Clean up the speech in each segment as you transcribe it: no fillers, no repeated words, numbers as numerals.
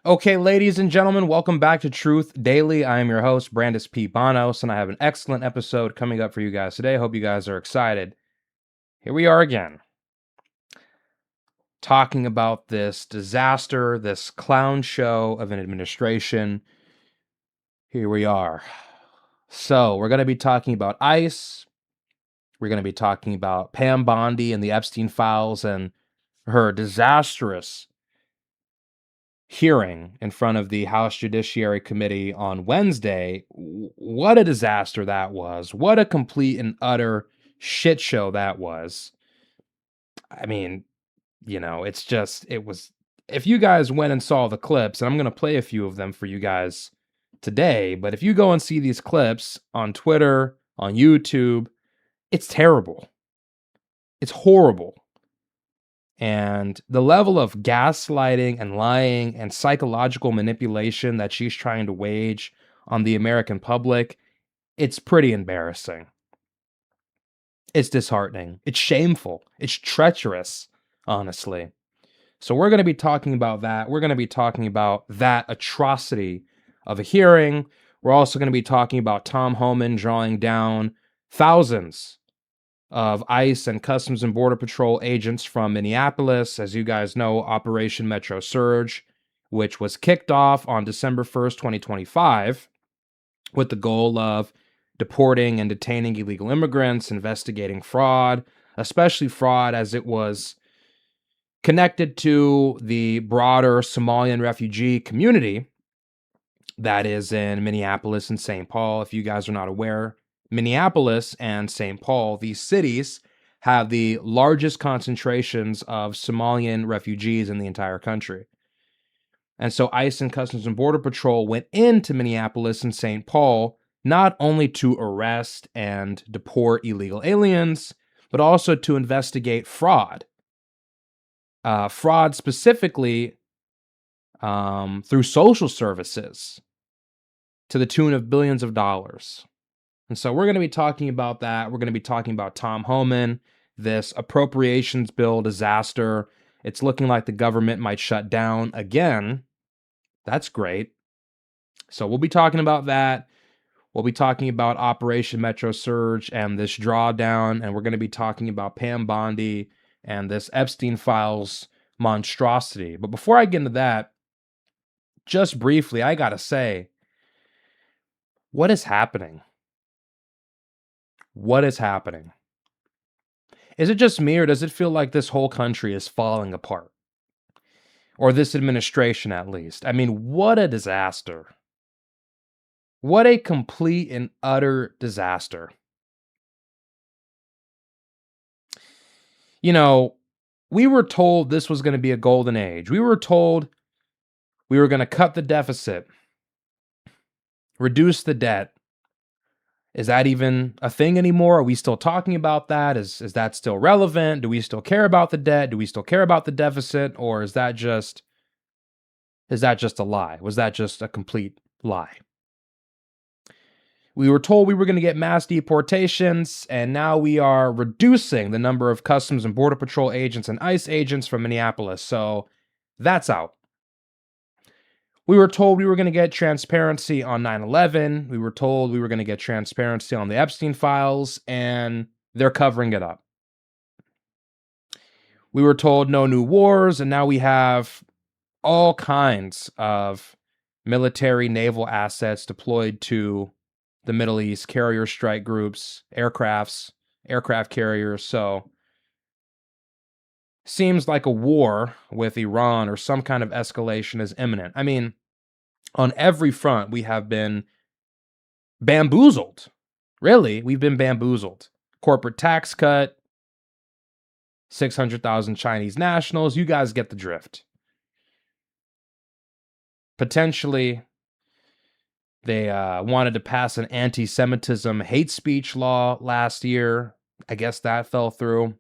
Okay, ladies and gentlemen, welcome back to Truth Daily. I am your host, Brandis P. Bonos, and I have an excellent episode coming up for you guys today. Hope you guys are excited. Here we are again, talking about this disaster, this clown show of an administration. Here we are. So, we're going to be talking about ICE. We're going to be talking about Pam Bondi and the Epstein files and her disastrous hearing in front of the House Judiciary Committee on Wednesday. What a disaster that was. What a complete and utter shit show that was. I mean, it was. If you guys went and saw the clips, and I'm going to play a few of them for you guys today, but if you go and see these clips on Twitter, on YouTube, it's terrible. It's horrible. And the level of gaslighting and lying and psychological manipulation that she's trying to wage on the American public, it's pretty embarrassing. It's disheartening. It's shameful. It's treacherous, honestly. So we're going to be talking about that. We're going to be talking about that atrocity of a hearing. We're also going to be talking about Tom Homan drawing down thousands of ICE and Customs and Border Patrol agents from Minneapolis. As you guys know, Operation Metro Surge, which was kicked off on December 1st, 2025, with the goal of deporting and detaining illegal immigrants, investigating fraud, especially fraud as it was connected to the broader Somalian refugee community that is in Minneapolis and St. Paul. If you guys are not aware, Minneapolis and St. Paul, these cities have the largest concentrations of Somalian refugees in the entire country. And so ICE and Customs and Border Patrol went into Minneapolis and St. Paul not only to arrest and deport illegal aliens, but also to investigate fraud. Fraud specifically through social services to the tune of billions of dollars. And so we're going to be talking about that. We're going to be talking about Tom Homan, this appropriations bill disaster. It's looking like the government might shut down again. That's great. So we'll be talking about that. We'll be talking about Operation Metro Surge and this drawdown. And we're going to be talking about Pam Bondi and this Epstein files monstrosity. But before I get into that, just briefly, I got to say, what is happening? What is happening? Is it just me, or does it feel like this whole country is falling apart? Or this administration, at least. I mean, what a disaster. What a complete and utter disaster. You know, we were told this was going to be a golden age. We were told we were going to cut the deficit, reduce the debt. Is that even a thing anymore? Are we still talking about that? Is that still relevant? Do we still care about the debt? Do we still care about the deficit? Or is that just a lie? Was that just a complete lie? We were told we were going to get mass deportations, and now we are reducing the number of Customs and Border Patrol agents and ICE agents from Minneapolis. So that's out. We were told we were going to get transparency on 9/11. We were told we were going to get transparency on the Epstein files, and they're covering it up. We were told no new wars, and now we have all kinds of military naval assets deployed to the Middle East, carrier strike groups, aircraft carriers. So seems like a war with Iran or some kind of escalation is imminent. I mean, on every front, we have been bamboozled. Really, we've been bamboozled. Corporate tax cut, 600,000 Chinese nationals. You guys get the drift. Potentially, they wanted to pass an anti-Semitism hate speech law last year. I guess that fell through.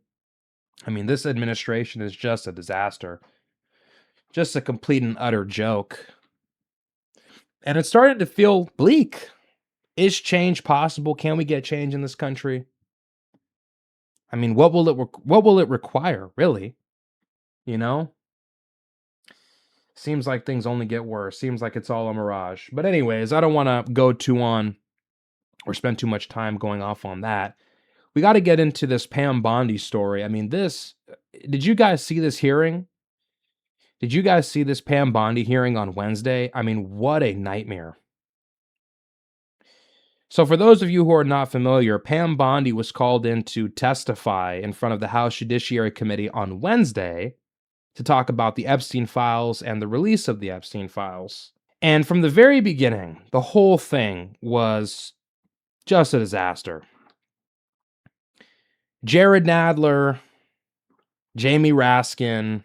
I mean, this administration is just a disaster. Just a complete and utter joke. And it's starting to feel bleak. Is change possible? Can we get change in this country? I mean, what will it require, really? You know? Seems like things only get worse. Seems like it's all a mirage. But anyways, I don't want to go too on or spend too much time going off on that. We got to get into this Pam Bondi story. I mean, did you guys see this hearing? Did you guys see this Pam Bondi hearing on Wednesday? I mean, what a nightmare. So, for those of you who are not familiar, Pam Bondi was called in to testify in front of the House Judiciary Committee on Wednesday to talk about the Epstein files and the release of the Epstein files. And from the very beginning, the whole thing was just a disaster. Jared Nadler, Jamie Raskin,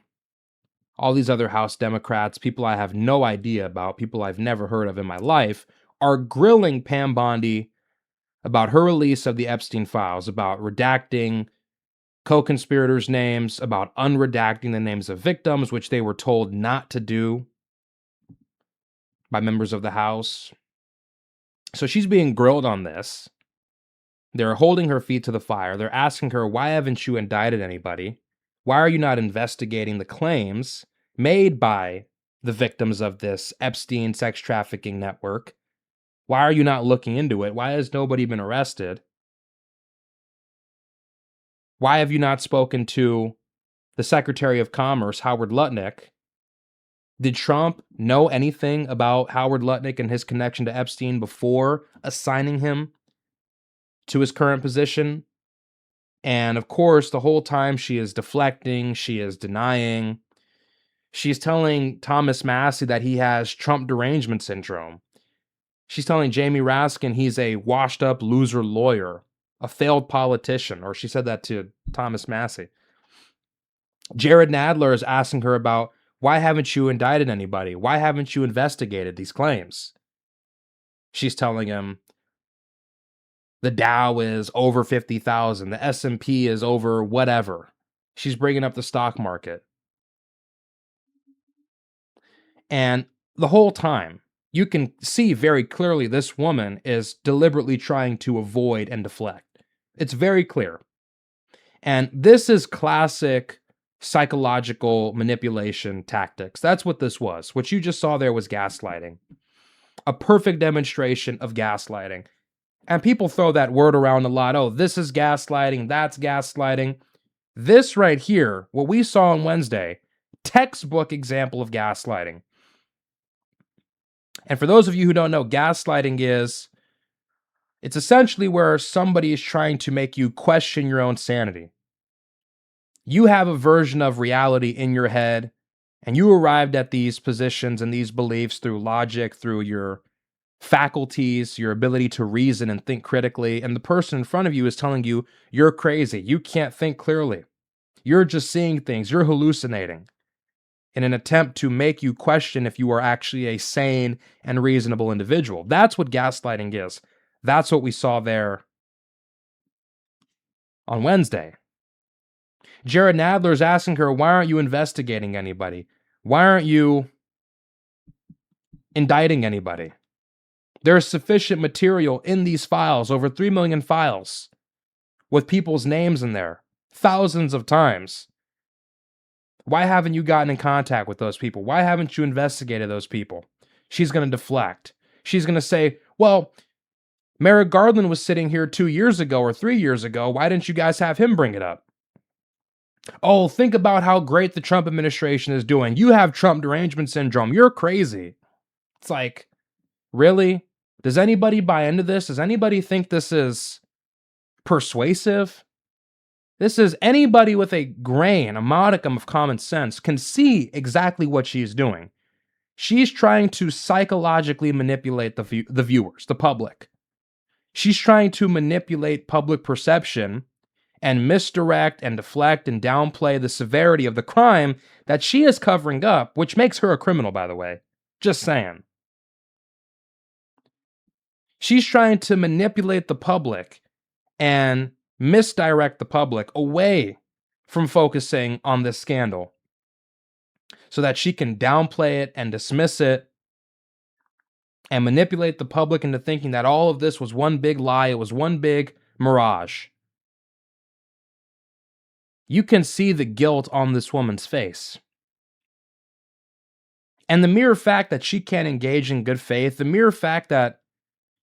all these other House Democrats, people I have no idea about, people I've never heard of in my life, are grilling Pam Bondi about her release of the Epstein files, about redacting co-conspirators' names, about unredacting the names of victims, which they were told not to do by members of the House. So she's being grilled on this. They're holding her feet to the fire. They're asking her, why haven't you indicted anybody? Why are you not investigating the claims made by the victims of this Epstein sex trafficking network? Why are you not looking into it? Why has nobody been arrested? Why have you not spoken to the Secretary of Commerce, Howard Lutnick? Did Trump know anything about Howard Lutnick and his connection to Epstein before assigning him to his current position? And of course, the whole time she is deflecting, she is denying. She's telling Thomas Massie that he has Trump derangement syndrome. She's telling Jamie Raskin he's a washed up loser lawyer, a failed politician, or she said that to Thomas Massie. Jared Nadler is asking her about, why haven't you indicted anybody? Why haven't you investigated these claims? She's telling him the Dow is over 50,000, the S&P is over whatever. She's bringing up the stock market. And the whole time, you can see very clearly this woman is deliberately trying to avoid and deflect. It's very clear. And this is classic psychological manipulation tactics. That's what this was. What you just saw there was gaslighting. A perfect demonstration of gaslighting. And people throw that word around a lot. Oh, this is gaslighting, that's gaslighting. This right here, what we saw on Wednesday, textbook example of gaslighting. And for those of you who don't know, gaslighting it's essentially where somebody is trying to make you question your own sanity. You have a version of reality in your head, and you arrived at these positions and these beliefs through logic, through your faculties, your ability to reason and think critically, and the person in front of you is telling you, you're crazy, you can't think clearly, you're just seeing things, you're hallucinating, in an attempt to make you question if you are actually a sane and reasonable individual. That's what gaslighting is. That's what we saw there on Wednesday. Jared Nadler is asking her, why aren't you investigating anybody? Why aren't you indicting anybody? There's sufficient material in these files, over 3 million files, with people's names in there, thousands of times. Why haven't you gotten in contact with those people? Why haven't you investigated those people? She's going to deflect. She's going to say, well, Merrick Garland was sitting here 2 years ago or 3 years ago. Why didn't you guys have him bring it up? Oh, think about how great the Trump administration is doing. You have Trump derangement syndrome. You're crazy. It's like, really? Does anybody buy into this? Does anybody think this is persuasive? This is anybody with a grain, a modicum of common sense can see exactly what she's doing. She's trying to psychologically manipulate the viewers, the public. She's trying to manipulate public perception and misdirect and deflect and downplay the severity of the crime that she is covering up, which makes her a criminal, by the way. Just saying. She's trying to manipulate the public and misdirect the public away from focusing on this scandal so that she can downplay it and dismiss it and manipulate the public into thinking that all of this was one big lie, it was one big mirage. You can see the guilt on this woman's face. And the mere fact that she can't engage in good faith, the mere fact that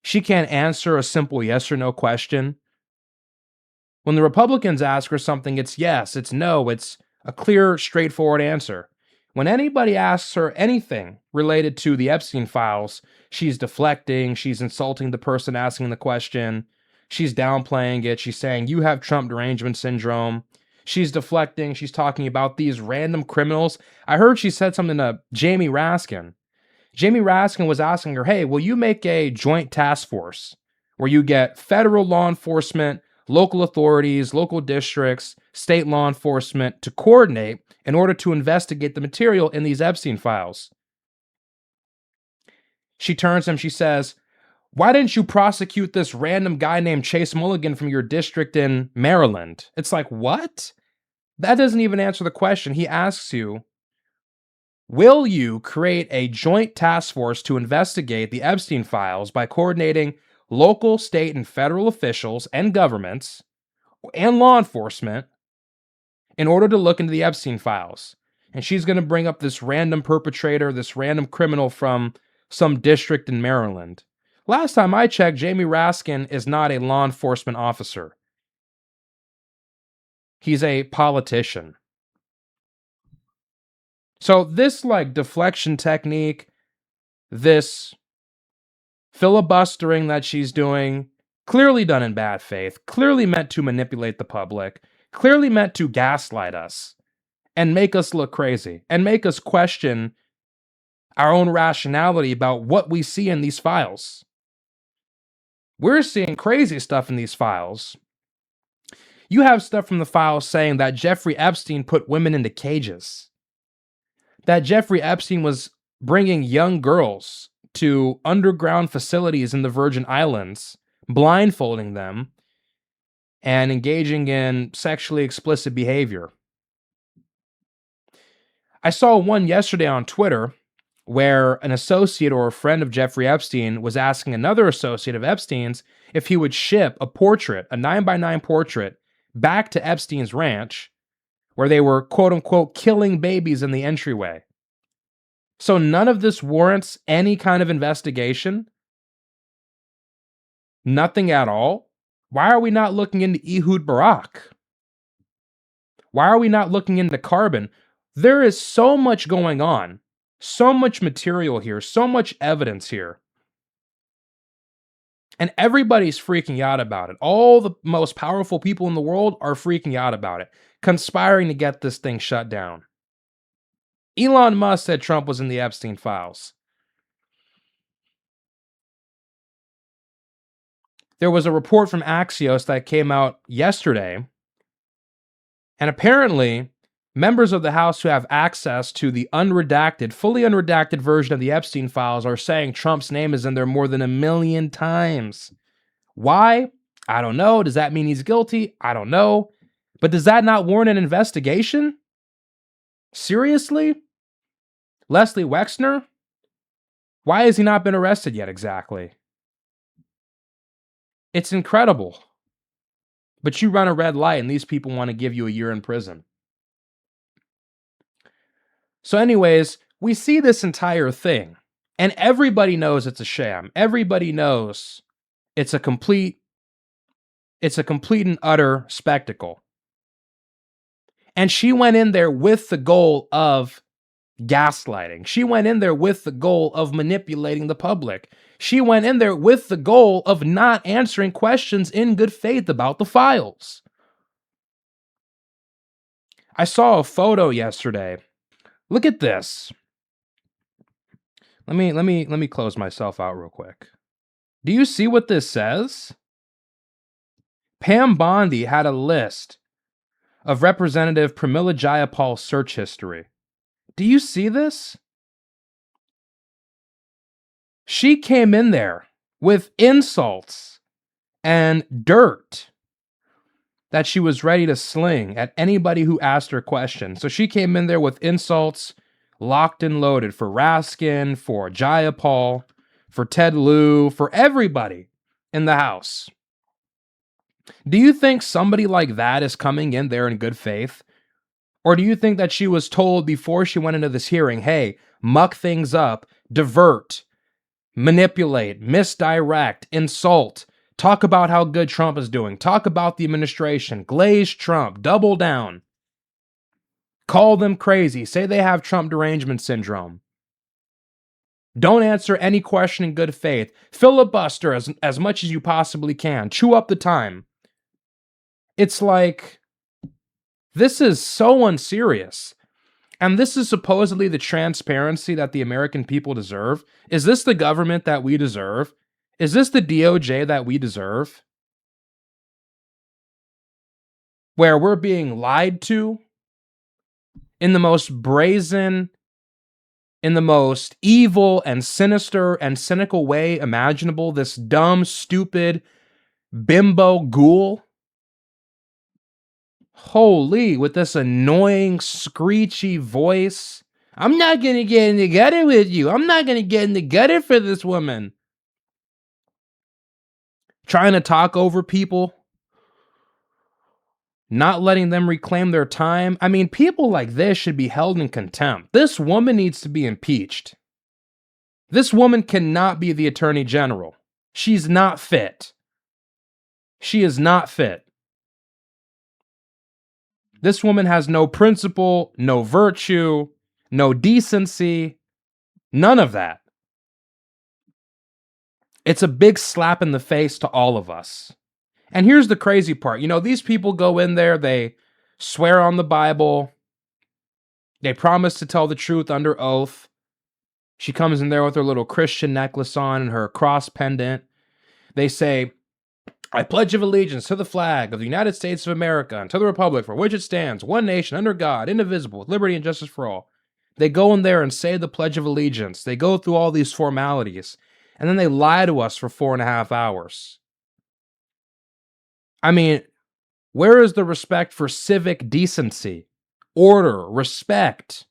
she can't answer a simple yes or no question. When the Republicans ask her something, it's yes, it's no, it's a clear, straightforward answer. When anybody asks her anything related to the Epstein files, she's deflecting, she's insulting the person asking the question, she's downplaying it, she's saying, you have Trump derangement syndrome. She's deflecting, she's talking about these random criminals. I heard she said something to Jamie Raskin. Jamie Raskin was asking her, hey, will you make a joint task force where you get federal law enforcement, local authorities, local districts, state law enforcement to coordinate in order to investigate the material in these Epstein files? She turns to him, she says, why didn't you prosecute this random guy named Chase Mulligan from your district in Maryland? It's like, what? That doesn't even answer the question. He asks you, will you create a joint task force to investigate the Epstein files by coordinating local, state, and federal officials and governments and law enforcement in order to look into the Epstein files? And she's going to bring up this random perpetrator, this random criminal from some district in Maryland. Last time I checked, Jamie Raskin is not a law enforcement officer. He's a politician. So this deflection technique, this filibustering that she's doing, clearly done in bad faith, clearly meant to manipulate the public, clearly meant to gaslight us and make us look crazy and make us question our own rationality about what we see in these files. We're seeing crazy stuff in these files. You have stuff from the files saying that Jeffrey Epstein put women into cages, that Jeffrey Epstein was bringing young girls to underground facilities in the Virgin Islands, blindfolding them, and engaging in sexually explicit behavior. I saw one yesterday on Twitter where an associate or a friend of Jeffrey Epstein was asking another associate of Epstein's if he would ship a portrait, a 9x9 portrait, back to Epstein's ranch where they were, quote unquote, killing babies in the entryway. So none of this warrants any kind of investigation? Nothing at all? Why are we not looking into Ehud Barak? Why are we not looking into Carbon? There is so much going on, so much material here, so much evidence here. And everybody's freaking out about it. All the most powerful people in the world are freaking out about it, conspiring to get this thing shut down. Elon Musk said Trump was in the Epstein files. There was a report from Axios that came out yesterday, and apparently members of the House who have access to the unredacted, fully unredacted version of the Epstein files are saying Trump's name is in there more than 1 million times. Why? I don't know. Does that mean he's guilty? I don't know. But does that not warrant an investigation? Seriously? Leslie Wexner? Why has he not been arrested yet exactly? It's incredible. But you run a red light and these people want to give you a year in prison. So anyways, we see this entire thing and everybody knows it's a sham. Everybody knows it's a complete and utter spectacle. And she went in there with the goal of gaslighting. She went in there with the goal of manipulating the public. She went in there with the goal of not answering questions in good faith about the files. I saw a photo yesterday. Look at this. Let me close myself out real quick. Do you see what this says? Pam Bondi had a list of Representative Pramila Jayapal's search history. Do you see this? She came in there with insults and dirt that she was ready to sling at anybody who asked her questions. So she came in there with insults locked and loaded for Raskin, for Jayapal, for Ted Lieu, for everybody in the House. Do you think somebody like that is coming in there in good faith? Or do you think that she was told before she went into this hearing, hey, muck things up, divert, manipulate, misdirect, insult, talk about how good Trump is doing, talk about the administration, glaze Trump, double down, call them crazy, say they have Trump derangement syndrome. Don't answer any question in good faith. Filibuster as much as you possibly can. Chew up the time. It's like, this is so unserious. And this is supposedly the transparency that the American people deserve. Is this the government that we deserve? Is this the DOJ that we deserve? Where we're being lied to in the most brazen, in the most evil and sinister and cynical way imaginable, this dumb, stupid, bimbo ghoul. Holy, with this annoying, screechy voice. I'm not gonna get in the gutter with you. I'm not gonna get in the gutter for this woman. Trying to talk over people. Not letting them reclaim their time. I mean, people like this should be held in contempt. This woman needs to be impeached. This woman cannot be the attorney general. She's not fit. She is not fit. This woman has no principle, no virtue, no decency, none of that. It's a big slap in the face to all of us. And here's the crazy part. You know, these people go in there, they swear on the Bible, they promise to tell the truth under oath. She comes in there with her little Christian necklace on and her cross pendant. They say, I pledge of allegiance to the flag of the United States of America and to the republic for which it stands, one nation under God, indivisible, with liberty and justice for all. They go in there and say the Pledge of Allegiance. They go through all these formalities, and then they lie to us for 4.5 hours. I mean, where is the respect for civic decency, order, respect?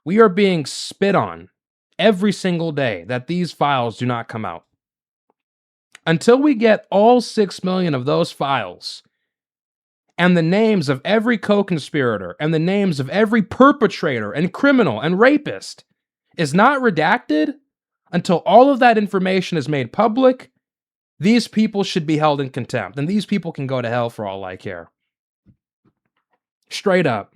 We are being spit on every single day that these files do not come out. Until we get all 6 million of those files and the names of every co-conspirator and the names of every perpetrator and criminal and rapist is not redacted, until all of that information is made public, these people should be held in contempt. And these people can go to hell for all I care. Straight up.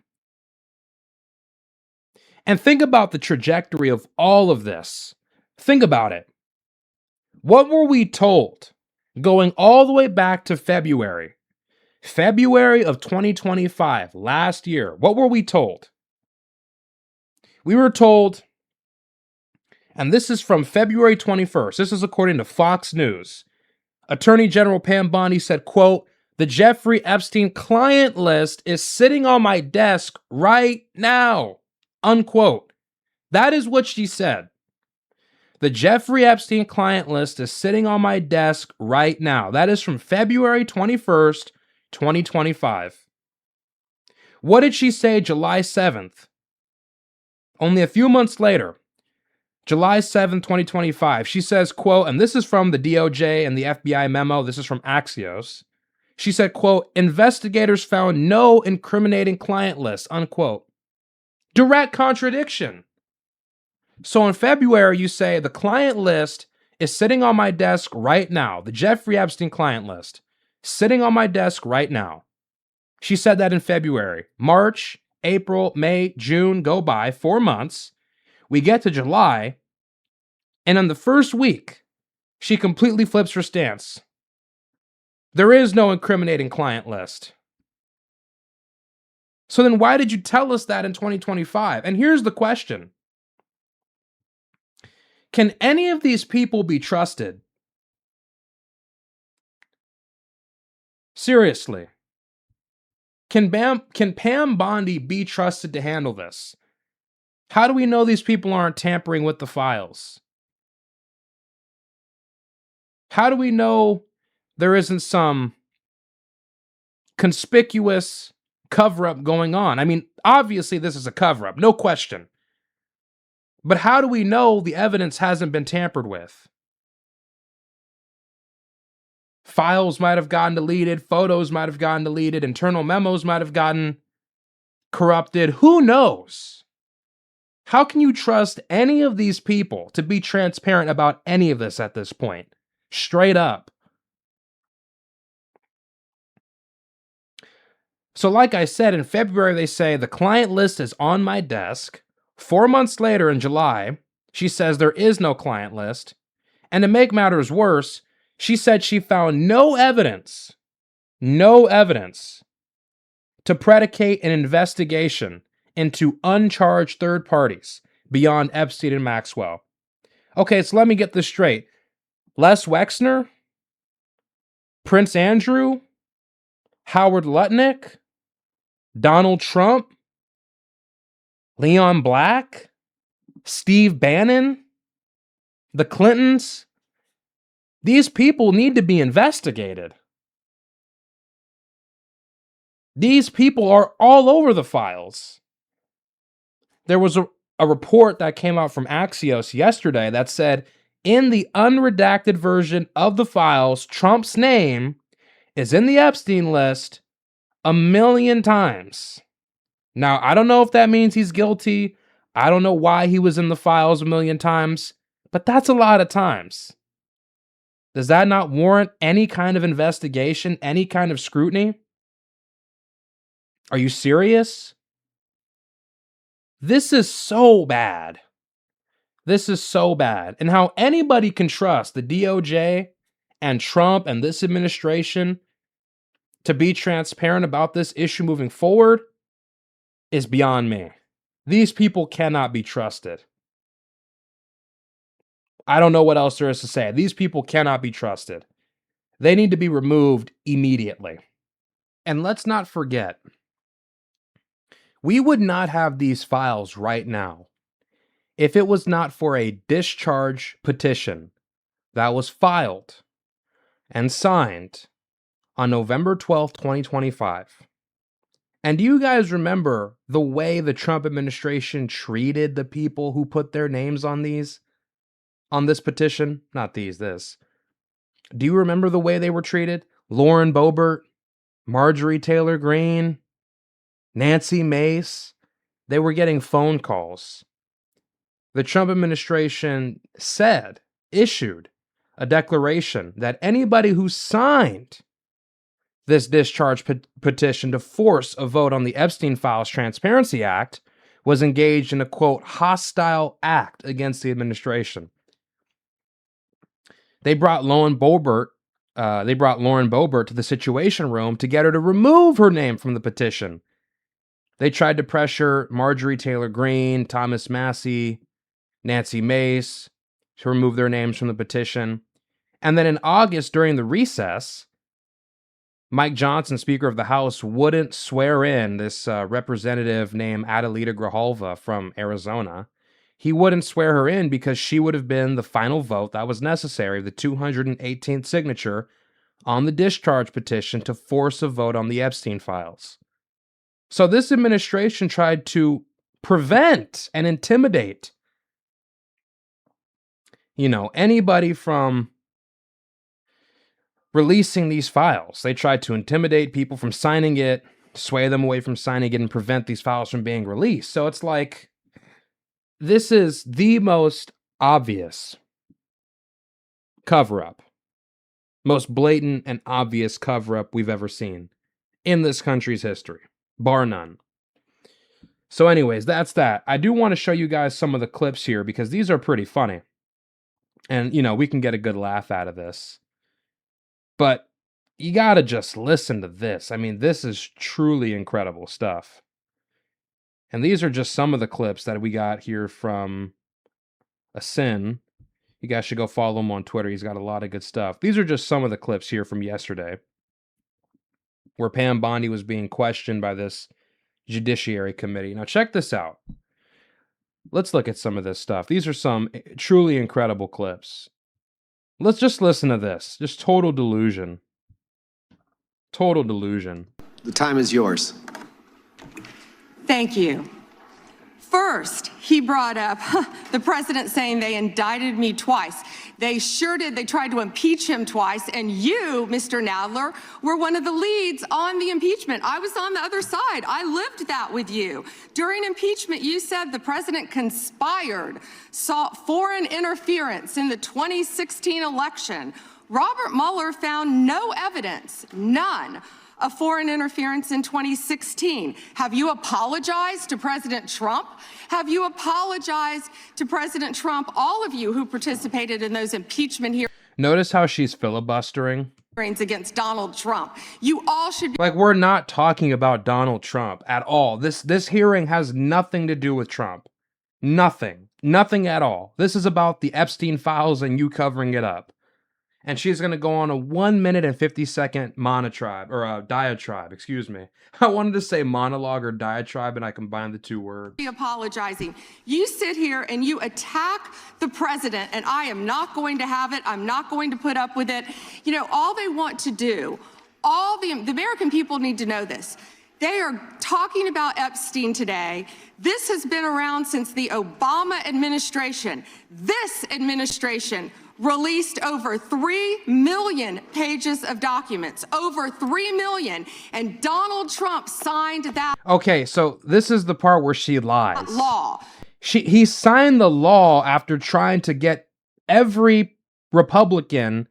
And think about the trajectory of all of this. Think about it. What were we told going all the way back to February of 2025, last year? What were we told? We were told, and this is from February 21st, this is according to Fox News, Attorney General Pam Bondi said, quote, the Jeffrey Epstein client list is sitting on my desk right now, unquote. That is what she said. The Jeffrey Epstein client list is sitting on my desk right now. That is from February 21st, 2025. What did she say July 7th? Only a few months later, July 7th, 2025, she says, quote, and this is from the DOJ and the FBI memo, this is from Axios. She said, quote, investigators found no incriminating client list, unquote. Direct contradiction. So in February, you say the client list is sitting on my desk right now. The Jeffrey Epstein client list, sitting on my desk right now. She said that in February. March, April, May, June go by, 4 months. We get to July, and in the first week, she completely flips her stance. There is no incriminating client list. So then why did you tell us that in 2025? And here's the question. Can any of these people be trusted? Seriously. Can Pam Bondi be trusted to handle this? How do we know these people aren't tampering with the files? How do we know there isn't some conspicuous cover-up going on? I mean, obviously this is a cover-up, no question. But how do we know the evidence hasn't been tampered with? Files might have gotten deleted, photos might have gotten deleted, internal memos might have gotten corrupted. Who knows? How can you trust any of these people to be transparent about any of this at this point? Straight up. So like I said, in February, they say the client list is on my desk. 4 months later in July, she says there is no client list. And to make matters worse, she said she found no evidence to predicate an investigation into uncharged third parties beyond Epstein and Maxwell. Okay, so let me get this straight. Les Wexner, Prince Andrew, Howard Lutnick, Donald Trump, Leon Black, Steve Bannon, the Clintons, these people need to be investigated. These people are all over the files. There was a report that came out from Axios yesterday that said in the unredacted version of the files, Trump's name is in the Epstein list 1 million times. Now, I don't know if that means he's guilty. I don't know why he was in the files 1 million times, but that's a lot of times. Does that not warrant any kind of investigation, any kind of scrutiny? Are you serious? This is so bad. This is so bad. And how anybody can trust the DOJ and Trump and this administration to be transparent about this issue moving forward is beyond me. These people cannot be trusted. I don't know what else there is to say. These people cannot be trusted. They need to be removed immediately. And let's not forget, we would not have these files right now if it was not for a discharge petition that was filed and signed on November 12th, 2025. And do you guys remember the way the Trump administration treated the people who put their names on this petition? Not this. Do you remember the way they were treated? Lauren Boebert, Marjorie Taylor Greene, Nancy Mace, they were getting phone calls. The Trump administration issued a declaration that anybody who signed this discharge petition to force a vote on the Epstein Files Transparency Act was engaged in a, quote, hostile act against the administration. They brought Lauren Boebert to the Situation Room to get her to remove her name from the petition. They tried to pressure Marjorie Taylor Greene, Thomas Massie, Nancy Mace to remove their names from the petition. And then in August, during the recess, Mike Johnson, Speaker of the House, wouldn't swear in this representative named Adelita Grijalva from Arizona. He wouldn't swear her in because she would have been the final vote that was necessary, the 218th signature on the discharge petition to force a vote on the Epstein files. So this administration tried to prevent and intimidate, anybody from releasing these files. They tried to intimidate people from signing it, sway them away from signing it, and prevent these files from being released. So it's like, this is the most obvious cover-up, most blatant and obvious cover-up we've ever seen in this country's history, bar none. So anyways, that's that. I do want to show you guys some of the clips here because these are pretty funny. And, we can get a good laugh out of this. But you gotta just listen to this. I mean, this is truly incredible stuff. And these are just some of the clips that we got here from Asin. You guys should go follow him on Twitter. He's got a lot of good stuff. These are just some of the clips here from yesterday, where Pam Bondi was being questioned by this Judiciary Committee. Now check this out. Let's look at some of this stuff. These are some truly incredible clips. Let's just listen to this. Just total delusion. Total delusion. The time is yours. Thank you. First, he brought up the president saying they indicted me twice. They sure did. They tried to impeach him twice. And you, Mr. Nadler, were one of the leads on the impeachment. I was on the other side. I lived that with you. During impeachment, you said the president conspired, sought foreign interference in the 2016 election. Robert Mueller found no evidence, none, of foreign interference in 2016. Have you apologized to President Trump? Have you apologized to President Trump, all of you who participated in those impeachment hearings? Notice how she's filibustering Against Donald Trump. You all should be— like, we're not talking about Donald Trump at all. This hearing has nothing to do with Trump. Nothing at all. This is about the Epstein files and you covering it up. And she's going to go on a 1 minute and 50-second diatribe, excuse me. I wanted to say monologue or diatribe, and I combined the two words. Apologizing. You sit here and you attack the president, and I am not going to have it. I'm not going to put up with it. You know, all they want to do, the American people need to know this. They are talking about Epstein today. This has been around since the Obama administration. This administration released over 3 million pages of documents, over 3 million, and Donald Trump signed that Okay, so this is the part where she lies. law. He signed the law after trying to get every Republican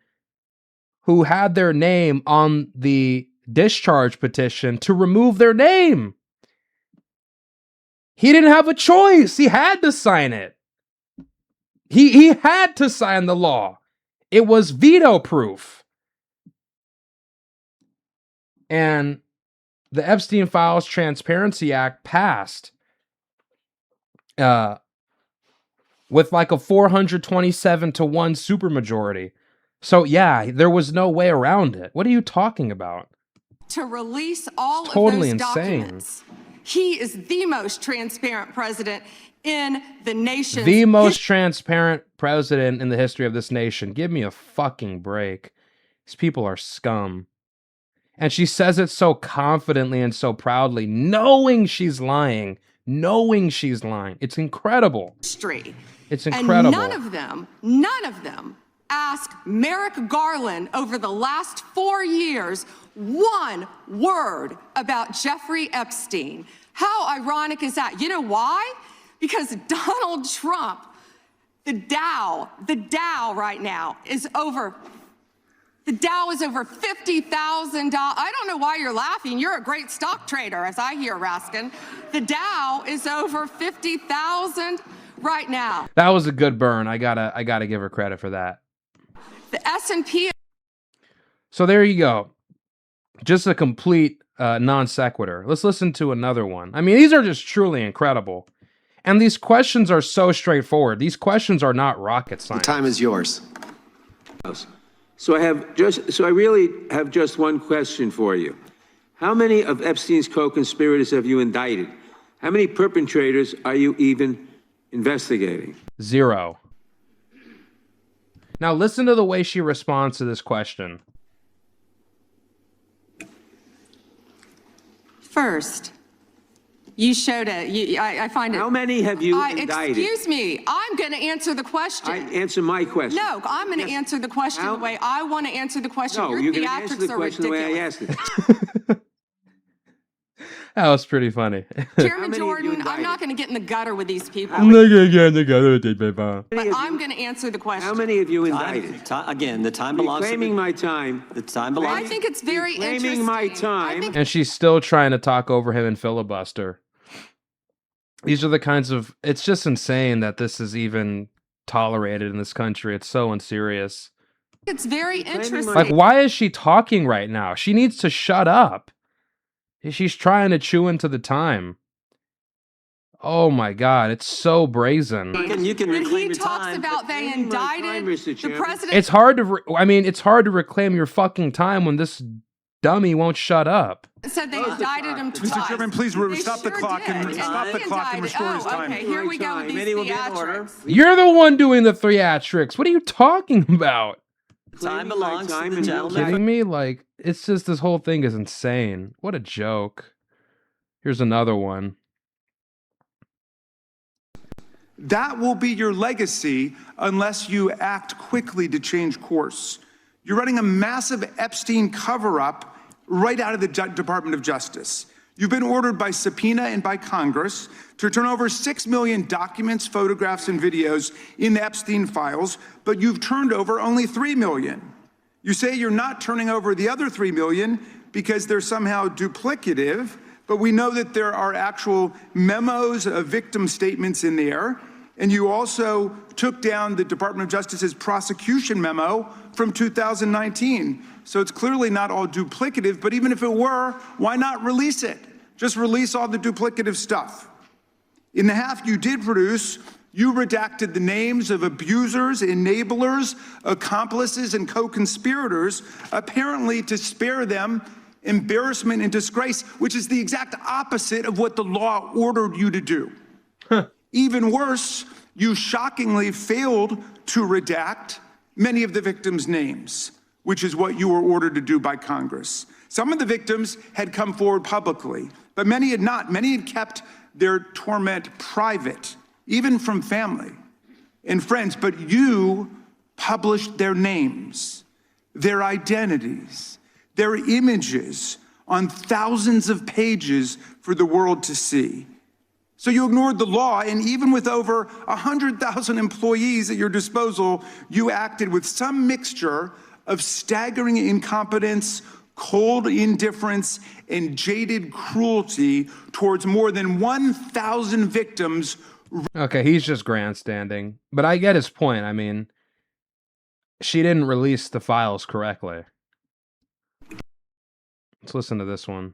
who had their name on the discharge petition to remove their name. He didn't have a choice. He had to sign it. He had to sign the law. It was veto proof. And the Epstein Files Transparency Act passed with like a 427-1 supermajority. So yeah, there was no way around it. What are you talking about? To release all of Totally those insane. documents. He is the most transparent president in the nation's The most transparent president in the history of this nation. Give me a fucking break. These people are scum. And she says it so confidently and so proudly, knowing she's lying. It's incredible. history. It's incredible. And none of them asked Merrick Garland over the last 4 years one word about Jeffrey Epstein. How ironic is that? You know why? Because Donald Trump, the Dow right now is over, the Dow is over $50,000. I don't know why you're laughing. You're a great stock trader, as I hear, Raskin. The Dow is over 50,000 right now. That was a good burn. I gotta give her credit for that. The S&P. So there you go. Just a complete non sequitur. Let's listen to another one. I mean, these are just truly incredible. And these questions are so straightforward. These questions are not rocket science. The time is yours. So I really have just one question for you. How many of Epstein's co-conspirators have you indicted? How many perpetrators are you even investigating? 0. Now listen to the way she responds to this question. First, you showed it. I find it. How many have you indicted? Excuse me. I'm going to answer the question. Answer my question. No, I'm going to answer the question the way I want to answer the question. No, Your you're going to answer the theatrics are question the way I ridiculous. asked it. That was pretty funny. Chairman Jordan, I'm not going to get in the gutter with these people. I'm not gonna get in the gutter with But I'm going to answer the question. How many have you indicted? Again, the time belongs to Reclaiming my time. The time belongs. I think it's very interesting. Reclaiming my time. And she's still trying to talk over him and filibuster. These are the kinds of, it's just insane that this is even tolerated in this country. It's so unserious. It's very interesting. Like, why is she talking right now? She needs to shut up. She's trying to chew into the time. Oh my God, it's so brazen. You can When reclaim he your talks time. about they Reclaiming my indicted time, Mr. the Chairman. president. It's hard to, it's hard to reclaim your fucking time when this dummy won't shut up. Said they indicted him twice. Mr. Chairman, please They stop the sure clock and did. stop the he clock and indicted- restore his time. Okay, here we go with these Committee will be in order. theatrics. You're the one doing the theatrics. What are you talking about? Time belongs to time the and gentleman. Kidding me? Like, it's just, this whole thing is insane. What a joke. Here's another one. That will be your legacy unless you act quickly to change course. You're running a massive Epstein cover-up right out of the Department of Justice. You've been ordered by subpoena and by Congress to turn over 6 million documents, photographs, and videos in the Epstein files, but you've turned over only 3 million. You say you're not turning over the other 3 million because they're somehow duplicative, but we know that there are actual memos of victim statements in there. And you also took down the Department of Justice's prosecution memo from 2019. So it's clearly not all duplicative, but even if it were, why not release it? Just release all the duplicative stuff. In the half you did produce, you redacted the names of abusers, enablers, accomplices, and co-conspirators, apparently to spare them embarrassment and disgrace, which is the exact opposite of what the law ordered you to do. Even worse, you shockingly failed to redact many of the victims' names, which is what you were ordered to do by Congress. Some of the victims had come forward publicly, but many had not. Many had kept their torment private, even from family and friends. But you published their names, their identities, their images on thousands of pages for the world to see. So you ignored the law, and even with over 100,000 employees at your disposal, you acted with some mixture of staggering incompetence, cold indifference, and jaded cruelty towards more than 1,000 victims. Okay, he's just grandstanding. But I get his point. I mean, she didn't release the files correctly. Let's listen to this one.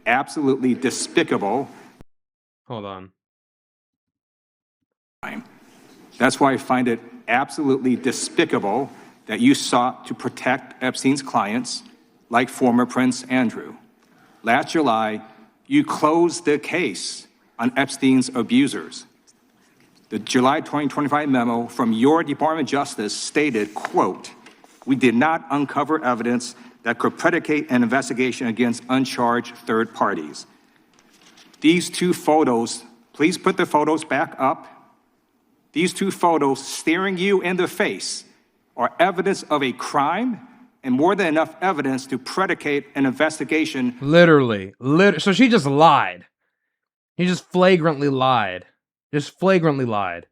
Absolutely despicable. Hold on. That's why I find it absolutely despicable that you sought to protect Epstein's clients, like former Prince Andrew. Last July, you closed the case on Epstein's abusers. The July 2025 memo from your Department of Justice stated, quote, "We did not uncover evidence that could predicate an investigation against uncharged third parties." These two photos, please put the photos back up. These two photos staring you in the face are evidence of a crime and more than enough evidence to predicate an investigation. Literally. So she just lied. He just flagrantly lied. Just flagrantly lied.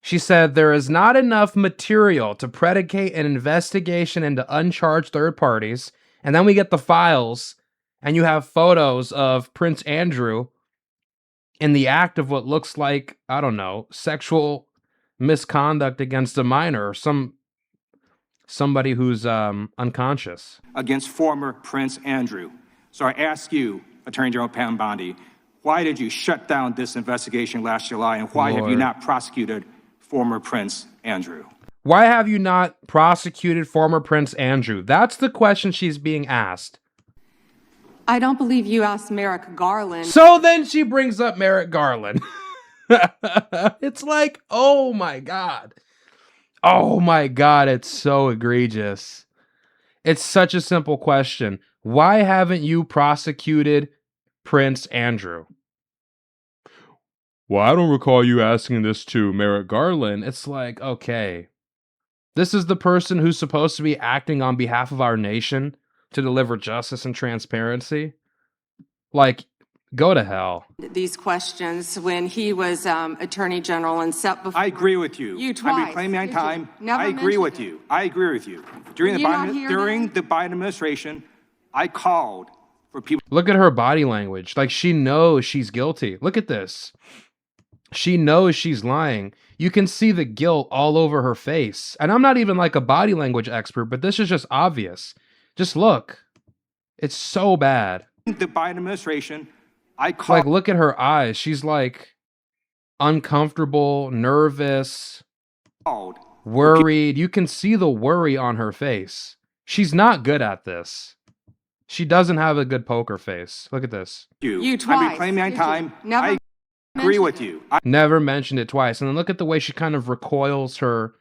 She said there is not enough material to predicate an investigation into uncharged third parties. And then we get the files, and you have photos of Prince Andrew in the act of what looks like, I don't know, sexual misconduct against a minor or somebody who's unconscious. Against former Prince Andrew. So I ask you, Attorney General Pam Bondi, why did you shut down this investigation last July, and why have you not prosecuted former Prince Andrew? Why have you not prosecuted former Prince Andrew? That's the question she's being asked. I don't believe you asked Merrick Garland. So then she brings up Merrick Garland. It's like, oh my God. Oh my God, it's so egregious. It's such a simple question. Why haven't you prosecuted Prince Andrew? Well, I don't recall you asking this to Merrick Garland. It's like, okay. This is the person who's supposed to be acting on behalf of our nation to deliver justice and transparency. Like, go to hell. These questions when he was Attorney General and set before. I agree with you. You twice. I've been claiming my time. Never I agree with mentioned you. I agree with you. During Did you not hear the Biden administration, I called for people. Look at her body language. Like, she knows she's guilty. Look at this. She knows she's lying. You can see the guilt all over her face. And I'm not even like a body language expert, but this is just obvious. Just look. It's so bad. The Biden administration, I called. Like, look at her eyes. She's like uncomfortable, nervous, worried. You can see the worry on her face. She's not good at this. She doesn't have a good poker face. Look at this. You twice. I've been claiming my time. Never I agree with you. Never mentioned it twice. And then look at the way she kind of recoils her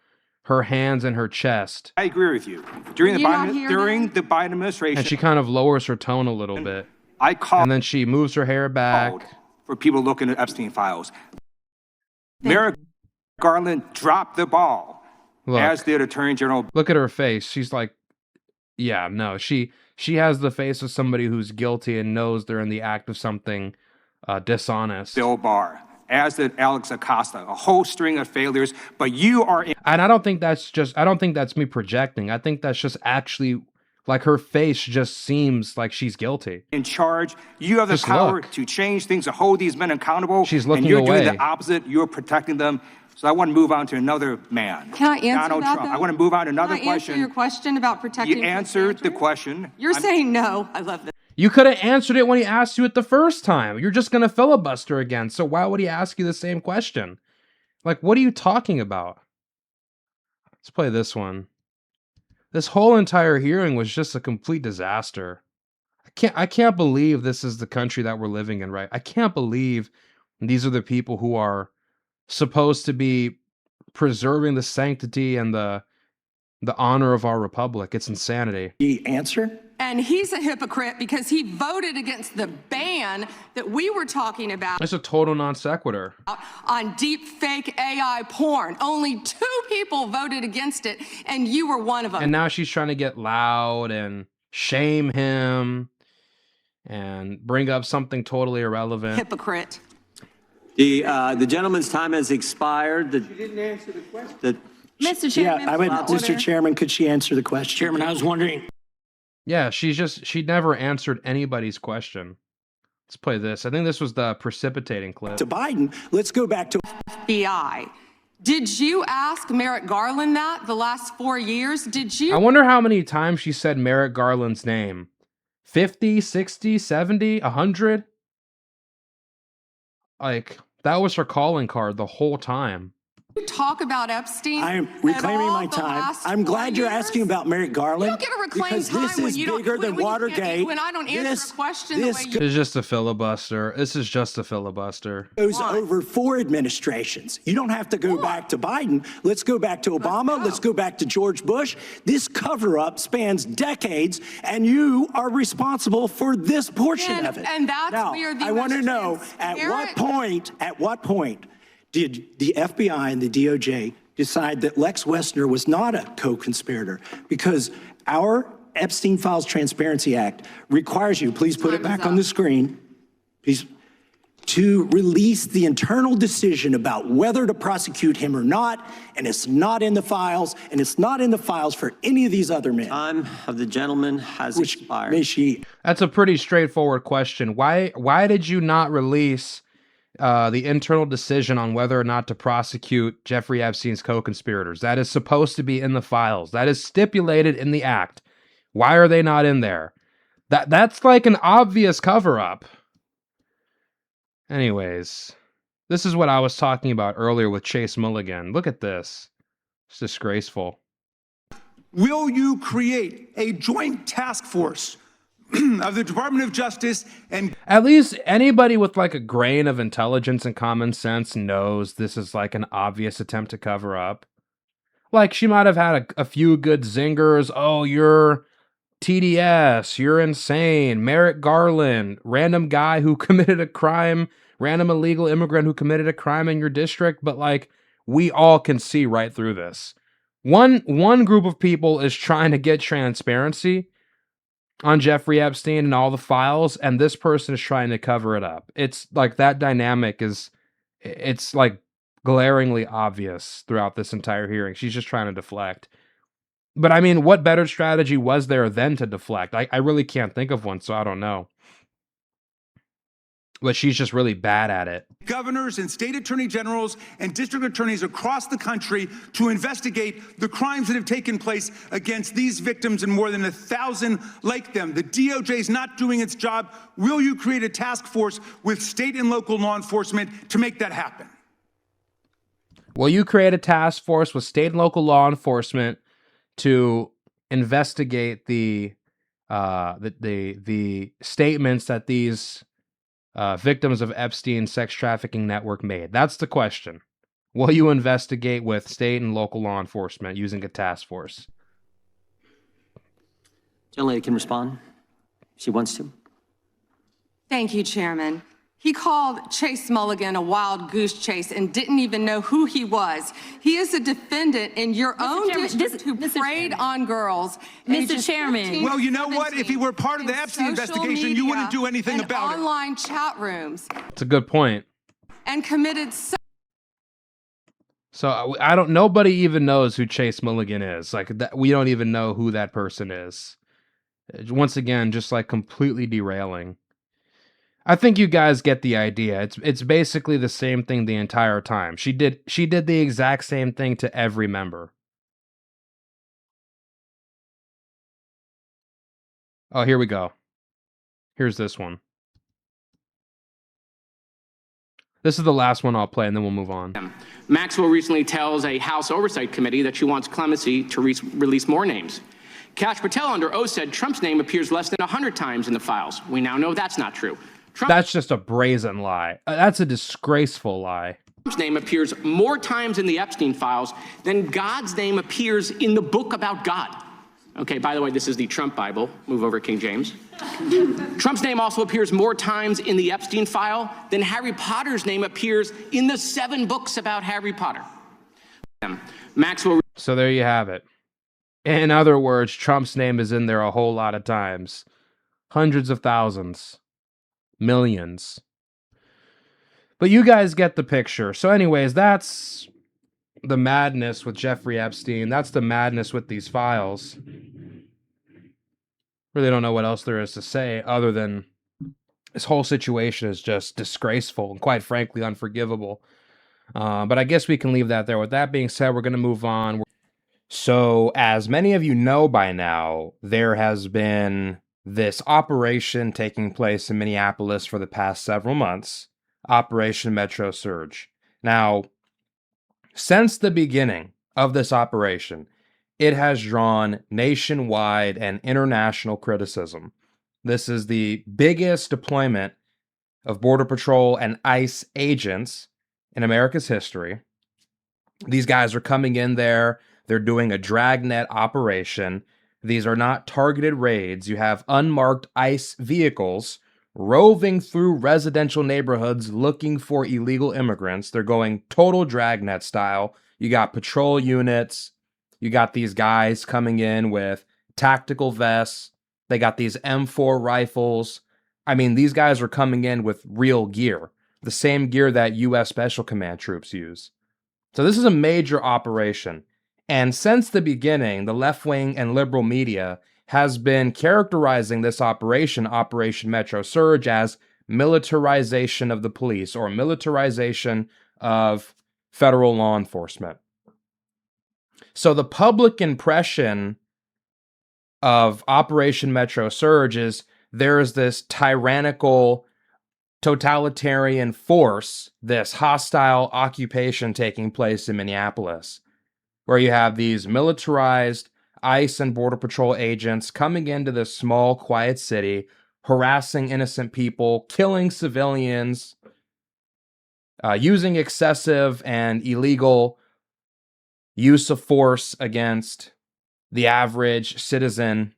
hands in her chest. I agree with you. During the Biden administration, And she kind of lowers her tone a little bit. I called. And then she moves her hair back. For people looking at Epstein files. Merrick Garland dropped the ball, Look, as did Attorney General look at her face. She's like, yeah, no, she has the face of somebody who's guilty and knows they're in the act of something dishonest. Bill Barr, as did Alex Acosta, a whole string of failures. But you are And I don't think that's me projecting. I think that's just actually like her face just seems like she's guilty. in charge. You have the Just power look. to change things, to hold these men accountable. She's looking and you're away. doing the opposite. You're protecting them. So I want to move on to another man. Can I answer Donald that, Trump. though? I want to move on to another Can I answer question. your question about protecting You Prince answered the Andrew? question. You're saying no. I love this. You could have answered it when he asked you it the first time. You're just gonna filibuster again. So why would he ask you the same question? Like, what are you talking about? Let's play this one. This whole entire hearing was just a complete disaster. I can't believe this is the country that we're living in, right? I can't believe these are the people who are supposed to be preserving the sanctity and the honor of our republic. It's insanity. The answer? And he's a hypocrite because he voted against the ban that we were talking about It's a total non sequitur. on deep fake AI porn. Only 2 people voted against it, and you were one of them. And now she's trying to get loud and shame him and bring up something totally irrelevant. Hypocrite. The gentleman's time has expired. You didn't answer the question. Mr. Yeah, Chairman, I would, point of Mr. order. Chairman, could she answer the question? Chairman, I was wondering. Yeah, she never answered anybody's question. Let's play this. I think this was the precipitating clip. To Biden, let's go back to FBI. Did you ask Merrick Garland that the last 4 years? Did you? I wonder how many times she said Merrick Garland's name. 50, 60, 70, 100? Like, that was her calling card the whole time. talk about Epstein? I'm at reclaiming all my the time. last I'm 4 glad you're years? asking about Merrick Garland. You don't get to reclaim because time this when is you don't- bigger than when you can't- Watergate. when I don't answer a question the this way you- It's just a filibuster. This is just a filibuster. goes over 4 administrations. You don't have to go back to Biden. Let's go back to Obama. Let's go back to George Bush. This cover-up spans decades, and you are responsible for this portion of it. And that's now, where the I want to most know at what transparent- point did the FBI and the DOJ decide that Lex Wessner was not a co-conspirator? Because our Epstein Files Transparency Act requires you, please put it Time back is on up. the screen, please, to release the internal decision about whether to prosecute him or not, and it's not in the files, and it's not in the files for any of these other men. Time of the gentleman has Which expired. may she That's a pretty straightforward question. Why did you not release the internal decision on whether or not to prosecute Jeffrey Epstein's co-conspirators? That is supposed to be in the files. That is stipulated in the act. Why are they not in there? That's like an obvious cover-up. Anyways, this is what I was talking about earlier with Chase Mulligan. Look at this. It's disgraceful. Will you create a joint task force of the Department of Justice and At least anybody with like a grain of intelligence and common sense knows this is like an obvious attempt to cover up. Like she might have had a few good zingers. Oh, you're TDS, you're insane. Merrick Garland, random guy who committed a crime, random illegal immigrant who committed a crime in your district. But like, we all can see right through this. One group of people is trying to get transparency on Jeffrey Epstein and all the files, and this person is trying to cover it up. It's like that dynamic it's like glaringly obvious throughout this entire hearing. She's just trying to deflect. But I mean, what better strategy was there than to deflect? I really can't think of one, so I don't know. But she's just really bad at it. governors and state attorney generals and district attorneys across the country to investigate the crimes that have taken place against these victims and more than 1,000 like them. The DOJ is not doing its job. Will you create a task force with state and local law enforcement to make that happen? Will you create a task force with state and local law enforcement to investigate the statements that these victims of Epstein's sex trafficking network made? That's the question. Will you investigate with state and local law enforcement using a task force? Gentlelady can respond if she wants to. Thank you, Chairman. He called Chase Mulligan a wild goose chase and didn't even know who he was. He is a defendant in your own Chairman, district who Mr. preyed Chairman. on girls. Mr. ages Chairman. 15 Well, you to know what? If he 17 were part of the in Epstein social investigation, you wouldn't media do anything and about it. online chat rooms It's a good point. and committed So I don't. Nobody even knows who Chase Mulligan is. Like that, we don't even know who that person is. Once again, just like completely derailing. I think you guys get the idea. It's basically the same thing the entire time. She did the exact same thing to every member. Oh, here we go. Here's this one. This is the last one I'll play, and then we'll move on. Maxwell recently tells a House Oversight Committee that she wants clemency to release more names. Kash Patel under oath said Trump's name appears less than 100 times in the files. We now know that's not true. That's just a brazen lie. That's a disgraceful lie. Trump's name appears more times in the Epstein files than God's name appears in the book about God. Okay, by the way, this is the Trump Bible. Move over, King James. Trump's name also appears more times in the Epstein file than Harry Potter's name appears in the 7 books about Harry Potter. Maxwell. So there you have it. In other words, Trump's name is in there a whole lot of times. Hundreds of thousands. Millions. But you guys get the picture. So anyways, that's the madness with Jeffrey Epstein. That's the madness with these files. Really don't know what else there is to say other than this whole situation is just disgraceful and quite frankly unforgivable. But I guess we can leave that there. With that being said, we're going to move on. So as many of you know by now, there has been this operation taking place in Minneapolis for the past several months, Operation Metro Surge. Now, since the beginning of this operation, it has drawn nationwide and international criticism. This is the biggest deployment of Border Patrol and ICE agents in America's history. These guys are coming in there. They're doing a dragnet operation. These are not targeted raids. You have unmarked ICE vehicles roving through residential neighborhoods looking for illegal immigrants. They're going total dragnet style. You got patrol units. You got these guys coming in with tactical vests. They got these M4 rifles. I mean, these guys are coming in with real gear, the same gear that U.S. Special Command troops use. So this is a major operation. And since the beginning, the left-wing and liberal media has been characterizing this operation, Operation Metro Surge, as militarization of the police or militarization of federal law enforcement. So the public impression of Operation Metro Surge is there is this tyrannical, totalitarian force, this hostile occupation taking place in Minneapolis, where you have these militarized ICE and Border Patrol agents coming into this small, quiet city, harassing innocent people, killing civilians, using excessive and illegal use of force against the average citizen,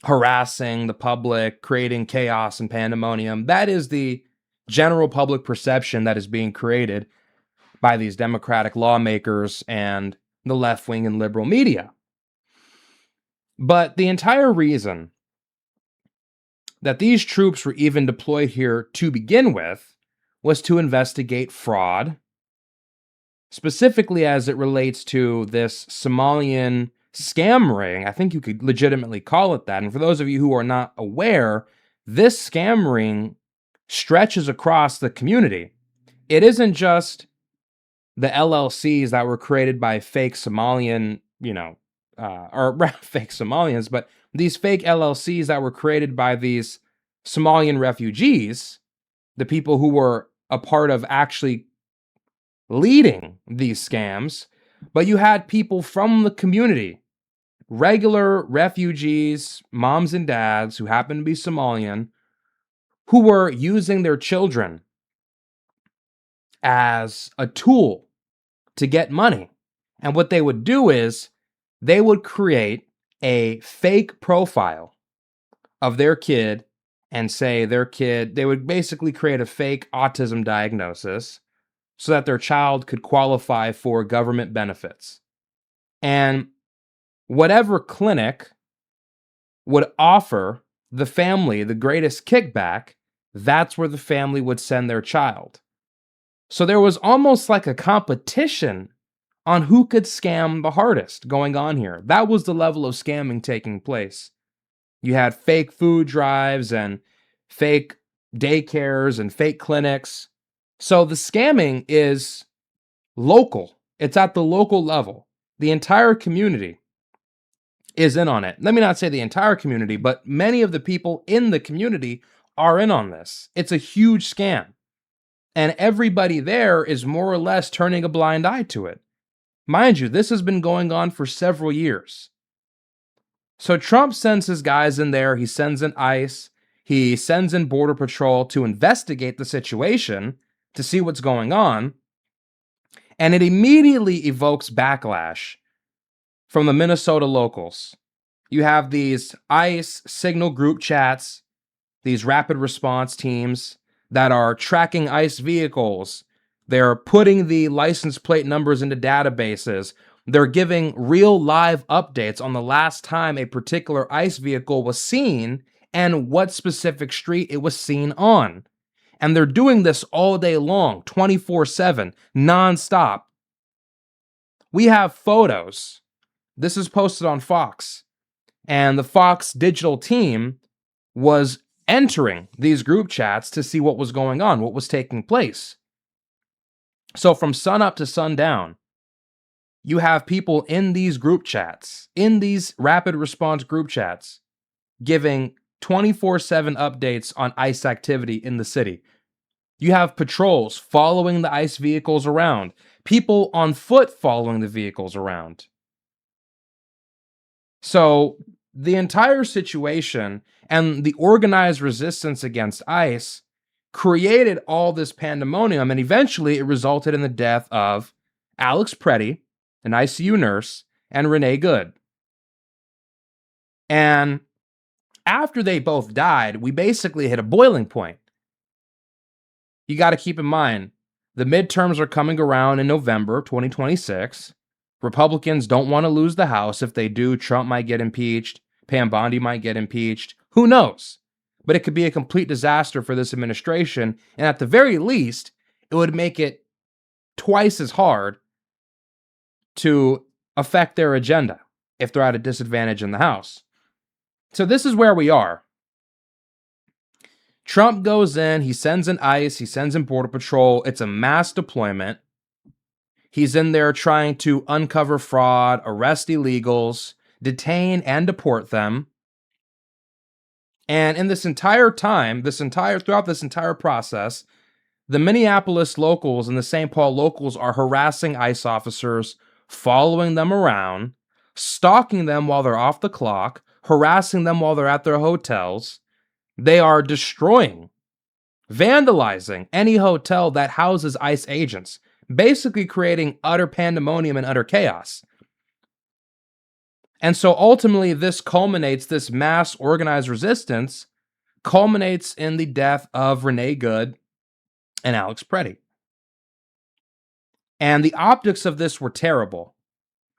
harassing the public, creating chaos and pandemonium. That is the general public perception that is being created by these Democratic lawmakers and the left-wing and liberal media. But the entire reason that these troops were even deployed here to begin with was to investigate fraud, specifically as it relates to this Somalian scam ring. I think you could legitimately call it that. And for those of you who are not aware, this scam ring stretches across the community. It isn't just the LLCs that were created by fake Somalian, or fake Somalians, but these fake LLCs that were created by these Somalian refugees, the people who were a part of actually leading these scams, but you had people from the community, regular refugees, moms and dads who happen to be Somalian, who were using their children as a tool to get money. And what they would do is they would create a fake profile of their kid and say their kid, they would basically create a fake autism diagnosis so that their child could qualify for government benefits. And whatever clinic would offer the family the greatest kickback, that's where the family would send their child. So there was almost like a competition on who could scam the hardest going on here. That was the level of scamming taking place. You had fake food drives and fake daycares and fake clinics. So the scamming is local. It's at the local level. The entire community is in on it. Let me not say the entire community, but many of the people in the community are in on this. It's a huge scam. And everybody there is more or less turning a blind eye to it. Mind you, this has been going on for several years. So Trump sends his guys in there. He sends in ICE. He sends in Border Patrol to investigate the situation to see what's going on. And it immediately evokes backlash from the Minnesota locals. You have these ICE signal group chats, these rapid response teams that are tracking ICE vehicles. They're putting the license plate numbers into databases. They're giving real live updates on the last time a particular ICE vehicle was seen and what specific street it was seen on. And they're doing this all day long, 24/7, nonstop. We have photos. This is posted on Fox. And the Fox digital team was entering these group chats to see what was going on, what was taking place. So from sun up to sundown, you have people in these group chats, in these rapid response group chats, giving 24/7 updates on ICE activity in the city. You have patrols following the ICE vehicles around, people on foot following the vehicles around. So the entire situation and the organized resistance against ICE created all this pandemonium, and eventually it resulted in the death of Alex Preddy, an ICU nurse, and Renee Good. And after they both died, we basically hit a boiling point. You got to keep in mind, the midterms are coming around in November 2026. Republicans don't want to lose the House. If they do, Trump might get impeached. Pam Bondi might get impeached. Who knows? But it could be a complete disaster for this administration. And at the very least, it would make it twice as hard to affect their agenda if they're at a disadvantage in the House. So this is where we are. Trump goes in, he sends in ICE, he sends in Border Patrol. It's a mass deployment. He's in there trying to uncover fraud, arrest illegals, detain and deport them. And in this entire time, throughout this entire process, the Minneapolis locals and the St. Paul locals are harassing ICE officers, following them around, stalking them while they're off the clock, harassing them while they're at their hotels. They are destroying, vandalizing any hotel that houses ICE agents, basically creating utter pandemonium and utter chaos. And so ultimately, this mass organized resistance culminates in the death of Renee Good and Alex Preddy. And the optics of this were terrible.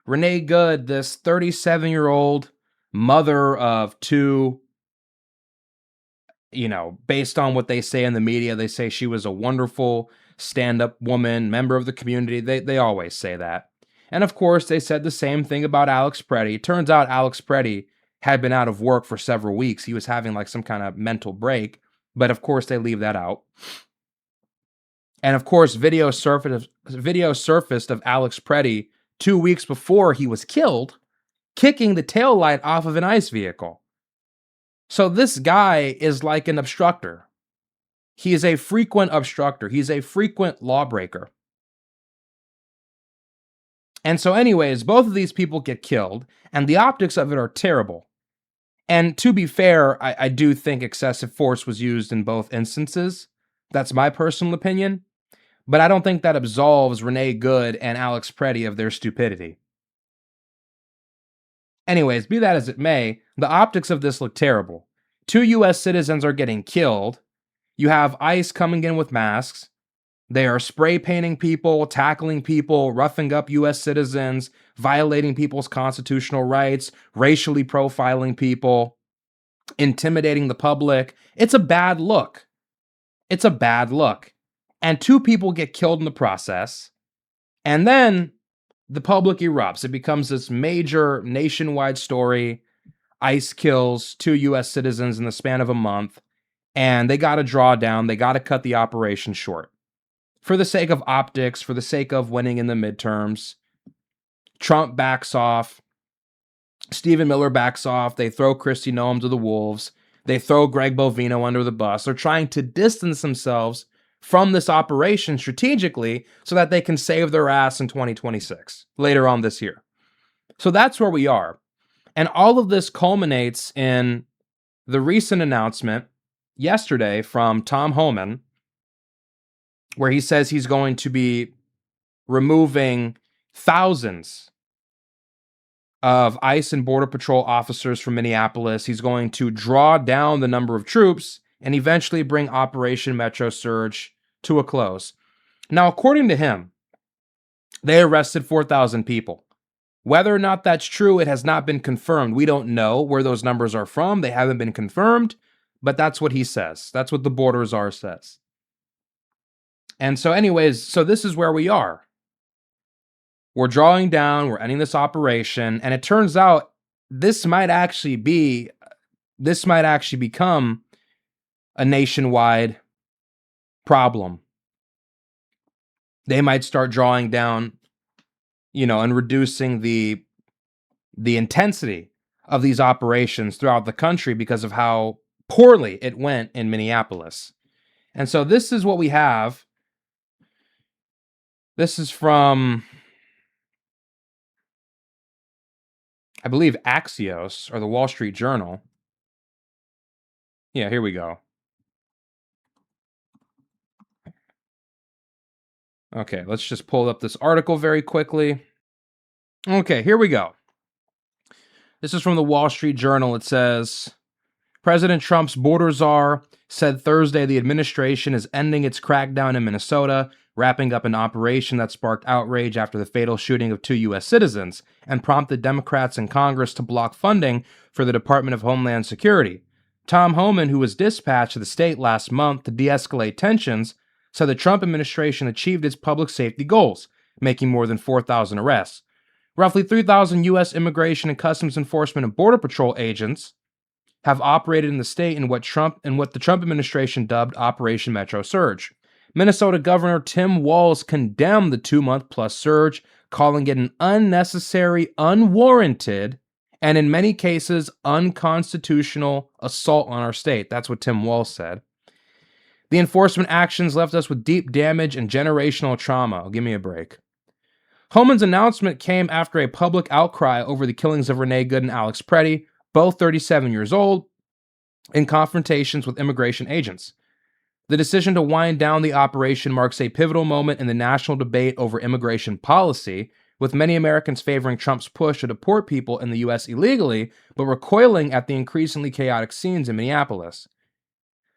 Renee Good, this 37-year-old mother of two, based on what they say in the media, they say she was a wonderful stand-up woman, member of the community. They always say that. And of course, they said the same thing about Alex Preddy. It turns out Alex Preddy had been out of work for several weeks. He was having like some kind of mental break. But of course, they leave that out. And of course, video surfaced of Alex Preddy 2 weeks before he was killed, kicking the taillight off of an ICE vehicle. So this guy is like an obstructor. He is a frequent obstructor. He's a frequent lawbreaker. And so anyways, both of these people get killed, and the optics of it are terrible. And to be fair, I do think excessive force was used in both instances. That's my personal opinion. But I don't think that absolves Renee Good and Alex Preddy of their stupidity. Anyways, be that as it may, the optics of this look terrible. 2 U.S. citizens are getting killed. You have ICE coming in with masks. They are spray painting people, tackling people, roughing up U.S. citizens, violating people's constitutional rights, racially profiling people, intimidating the public. It's a bad look. It's a bad look. And 2 people get killed in the process. And then the public erupts. It becomes this major nationwide story. ICE kills 2 U.S. citizens in the span of a month. And they got to draw down. They got to cut the operation short. For the sake of optics, for the sake of winning in the midterms, Trump backs off. Stephen Miller backs off. They throw Kristi Noem to the wolves. They throw Greg Bovino under the bus. They're trying to distance themselves from this operation strategically so that they can save their ass in 2026, later on this year. So that's where we are. And all of this culminates in the recent announcement yesterday from Tom Homan, where he says he's going to be removing thousands of ICE and Border Patrol officers from Minneapolis. He's going to draw down the number of troops and eventually bring Operation Metro Surge to a close. Now, according to him, they arrested 4,000 people. Whether or not that's true, it has not been confirmed. We don't know where those numbers are from. They haven't been confirmed, but that's what he says. That's what the border czar says. And so anyways, so this is where we are. We're drawing down, we're ending this operation, and it turns out this might actually become a nationwide problem. They might start drawing down, and reducing the intensity of these operations throughout the country because of how poorly it went in Minneapolis. And so this is what we have. This is from, I believe, Axios or the Wall Street Journal. Yeah, here we go. Okay, let's just pull up this article very quickly. Okay, here we go. This is from the Wall Street Journal. It says, President Trump's border czar said Thursday the administration is ending its crackdown in Minnesota, wrapping up an operation that sparked outrage after the fatal shooting of 2 U.S. citizens and prompted Democrats in Congress to block funding for the Department of Homeland Security. Tom Homan, who was dispatched to the state last month to de-escalate tensions, said the Trump administration achieved its public safety goals, making more than 4,000 arrests. Roughly 3,000 U.S. Immigration and Customs Enforcement and Border Patrol agents have operated in the state in what the Trump administration dubbed Operation Metro Surge. Minnesota Governor Tim Walz condemned the 2-month-plus surge, calling it an unnecessary, unwarranted, and in many cases, unconstitutional assault on our state. That's what Tim Walz said. The enforcement actions left us with deep damage and generational trauma. Oh, give me a break. Homan's announcement came after a public outcry over the killings of Renee Good and Alex Preddy, both 37 years old, in confrontations with immigration agents. The decision to wind down the operation marks a pivotal moment in the national debate over immigration policy, with many Americans favoring Trump's push to deport people in the U.S. illegally, but recoiling at the increasingly chaotic scenes in Minneapolis.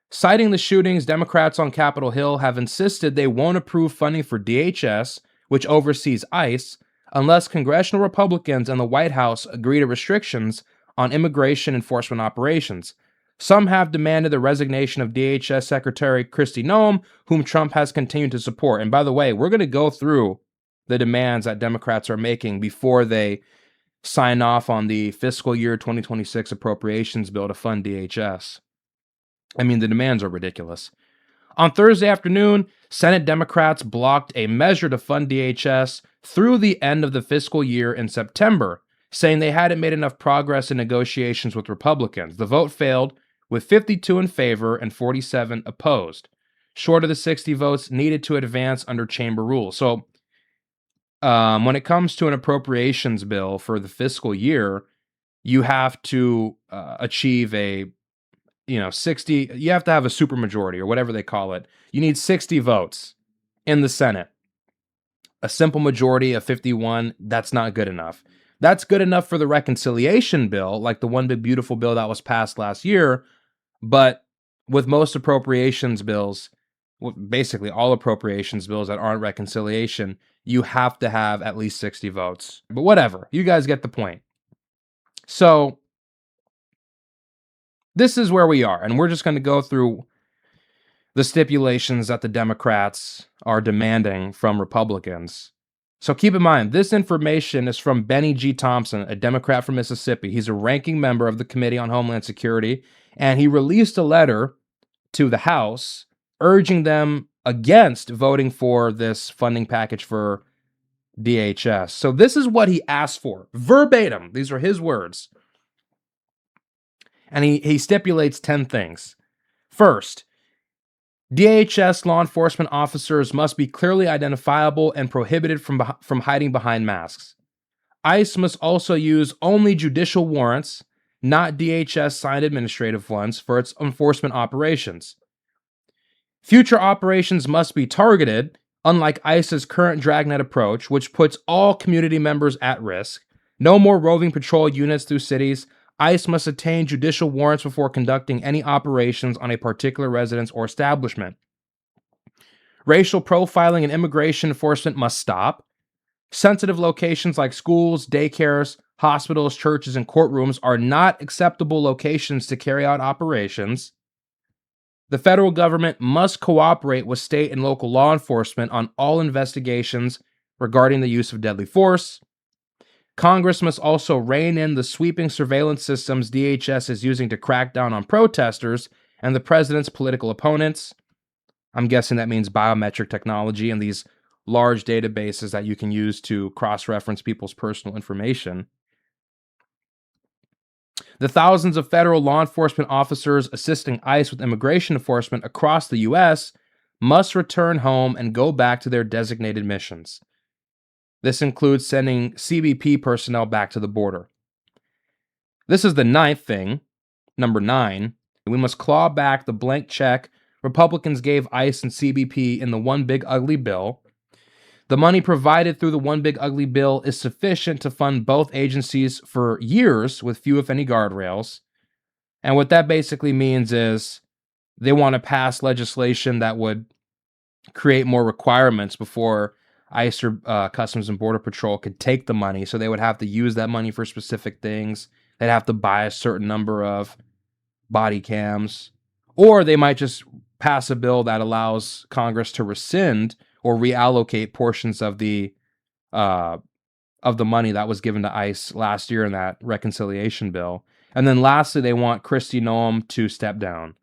Citing the shootings, Democrats on Capitol Hill have insisted they won't approve funding for DHS, which oversees ICE, unless congressional Republicans and the White House agree to restrictions on immigration enforcement operations. Some have demanded the resignation of DHS Secretary Kristi Noem, whom Trump has continued to support. And by the way, we're going to go through the demands that Democrats are making before they sign off on the fiscal year 2026 appropriations bill to fund DHS. I mean, the demands are ridiculous. On Thursday afternoon, Senate Democrats blocked a measure to fund DHS through the end of the fiscal year in September, saying they hadn't made enough progress in negotiations with Republicans. The vote failed, with 52 in favor and 47 opposed, short of the 60 votes needed to advance under chamber rules. So when it comes to an appropriations bill for the fiscal year, you have to achieve a 60, you have to have a supermajority or whatever they call it. You need 60 votes in the Senate. A simple majority of 51, that's not good enough. That's good enough for the reconciliation bill, like the one big beautiful bill that was passed last year, But with most appropriations bills, basically all appropriations bills that aren't reconciliation, you have to have at least 60 votes. But whatever, you guys get the point. So this is where we are, and we're just going to go through the stipulations that the Democrats are demanding from Republicans. So keep in mind, this information is from Benny G. Thompson, a Democrat from Mississippi. He's a ranking member of the Committee on Homeland Security, and he released a letter to the House urging them against voting for this funding package for DHS. So this is what he asked for, verbatim. These are his words. And he stipulates 10 things. First, DHS law enforcement officers must be clearly identifiable and prohibited from hiding behind masks. ICE must also use only judicial warrants, not DHS-signed administrative ones, for its enforcement operations. Future operations must be targeted, unlike ICE's current dragnet approach, which puts all community members at risk. No more roving patrol units through cities. ICE must obtain judicial warrants before conducting any operations on a particular residence or establishment. Racial profiling and immigration enforcement must stop. Sensitive locations like schools, daycares, hospitals, churches, and courtrooms are not acceptable locations to carry out operations. The federal government must cooperate with state and local law enforcement on all investigations regarding the use of deadly force. Congress must also rein in the sweeping surveillance systems DHS is using to crack down on protesters and the president's political opponents. I'm guessing that means biometric technology and these large databases that you can use to cross-reference people's personal information. The thousands of federal law enforcement officers assisting ICE with immigration enforcement across the U.S. must return home and go back to their designated missions. This includes sending CBP personnel back to the border. This is the ninth thing, number 9. We must claw back the blank check Republicans gave ICE and CBP in the One Big Ugly Bill. The money provided through the One Big Ugly Bill is sufficient to fund both agencies for years with few, if any, guardrails. And what that basically means is they want to pass legislation that would create more requirements before ICE or Customs and Border Patrol could take the money. So they would have to use that money for specific things. They'd have to buy a certain number of body cams. Or they might just pass a bill that allows Congress to rescind or reallocate portions of the money that was given to ICE last year in that reconciliation bill. And then lastly, they want Kristi Noem to step down.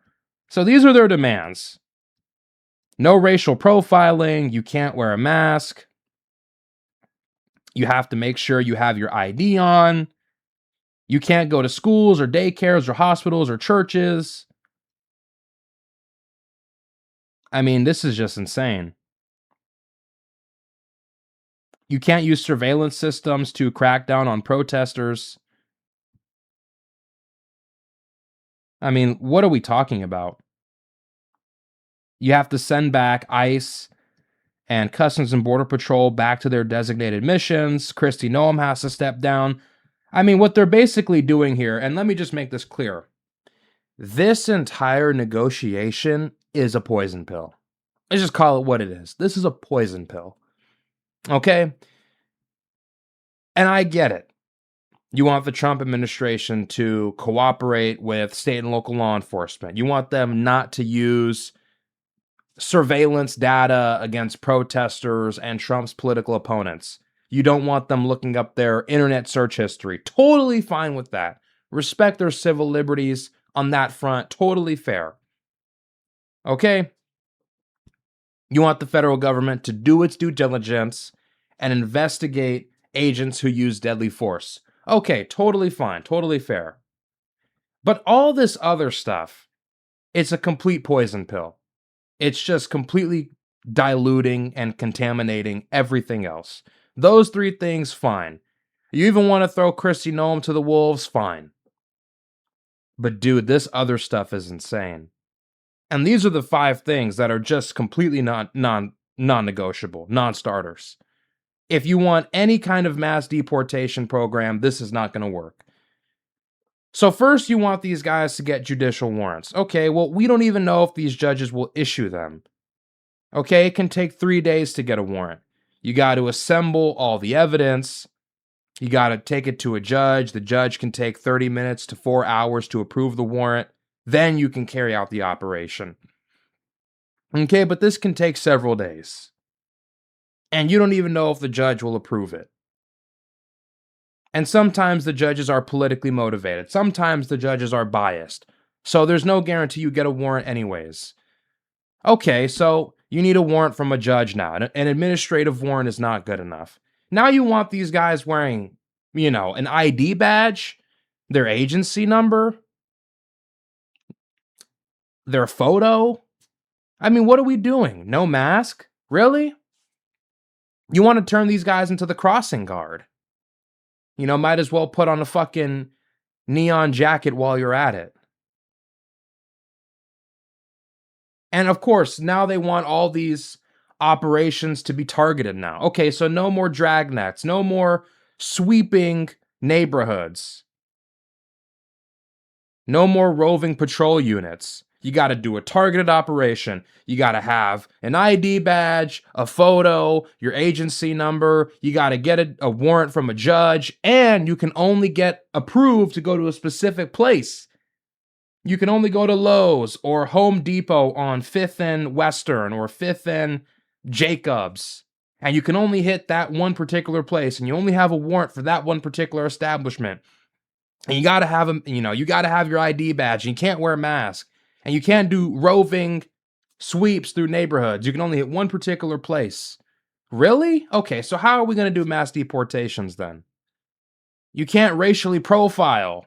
So these are their demands. No racial profiling. You can't wear a mask. You have to make sure you have your ID on. You can't go to schools or daycares or hospitals or churches. I mean, this is just insane. You can't use surveillance systems to crack down on protesters. I mean, what are we talking about? You have to send back ICE and Customs and Border Patrol back to their designated missions. Kristi Noem has to step down. I mean, what they're basically doing here, and let me just make this clear. This entire negotiation is a poison pill. Let's just call it what it is. This is a poison pill. Okay? And I get it. You want the Trump administration to cooperate with state and local law enforcement. You want them not to use surveillance data against protesters and Trump's political opponents. You don't want them looking up their internet search history. Totally fine with that. Respect their civil liberties on that front. Totally fair. Okay? You want the federal government to do its due diligence and investigate agents who use deadly force. Okay, totally fine. Totally fair. But all this other stuff, it's a complete poison pill. It's just completely diluting and contaminating everything else. Those 3 things, fine. You even want to throw Kristi Noem to the wolves, fine. But dude, this other stuff is insane. And these are the 5 things that are just completely non-negotiable, non-starters. If you want any kind of mass deportation program, this is not going to work. So first you want these guys to get judicial warrants. Okay, well, we don't even know if these judges will issue them. Okay, it can take 3 days to get a warrant. You got to assemble all the evidence. You got to take it to a judge. The judge can take 30 minutes to 4 hours to approve the warrant. Then you can carry out the operation. Okay, but this can take several days. And you don't even know if the judge will approve it. And sometimes the judges are politically motivated. Sometimes the judges are biased. So there's no guarantee you get a warrant anyways. Okay, so you need a warrant from a judge now. An administrative warrant is not good enough. Now you want these guys wearing, an ID badge, their agency number, their photo. I mean, what are we doing? No mask? Really? You want to turn these guys into the crossing guard. Might as well put on a fucking neon jacket while you're at it. And of course, now they want all these operations to be targeted now. Okay, so no more dragnets, no more sweeping neighborhoods, no more roving patrol units. You got to do a targeted operation. You got to have an ID badge, a photo, your agency number. You got to get a warrant from a judge, and you can only get approved to go to a specific place. You can only go to Lowe's or Home Depot on 5th and Western or 5th and Jacobs. And you can only hit that one particular place, and you only have a warrant for that one particular establishment. And you got to have you got to have your ID badge. And you can't wear a mask. And you can't do roving sweeps through neighborhoods. You can only hit one particular place. Really? Okay, so how are we going to do mass deportations then? You can't racially profile.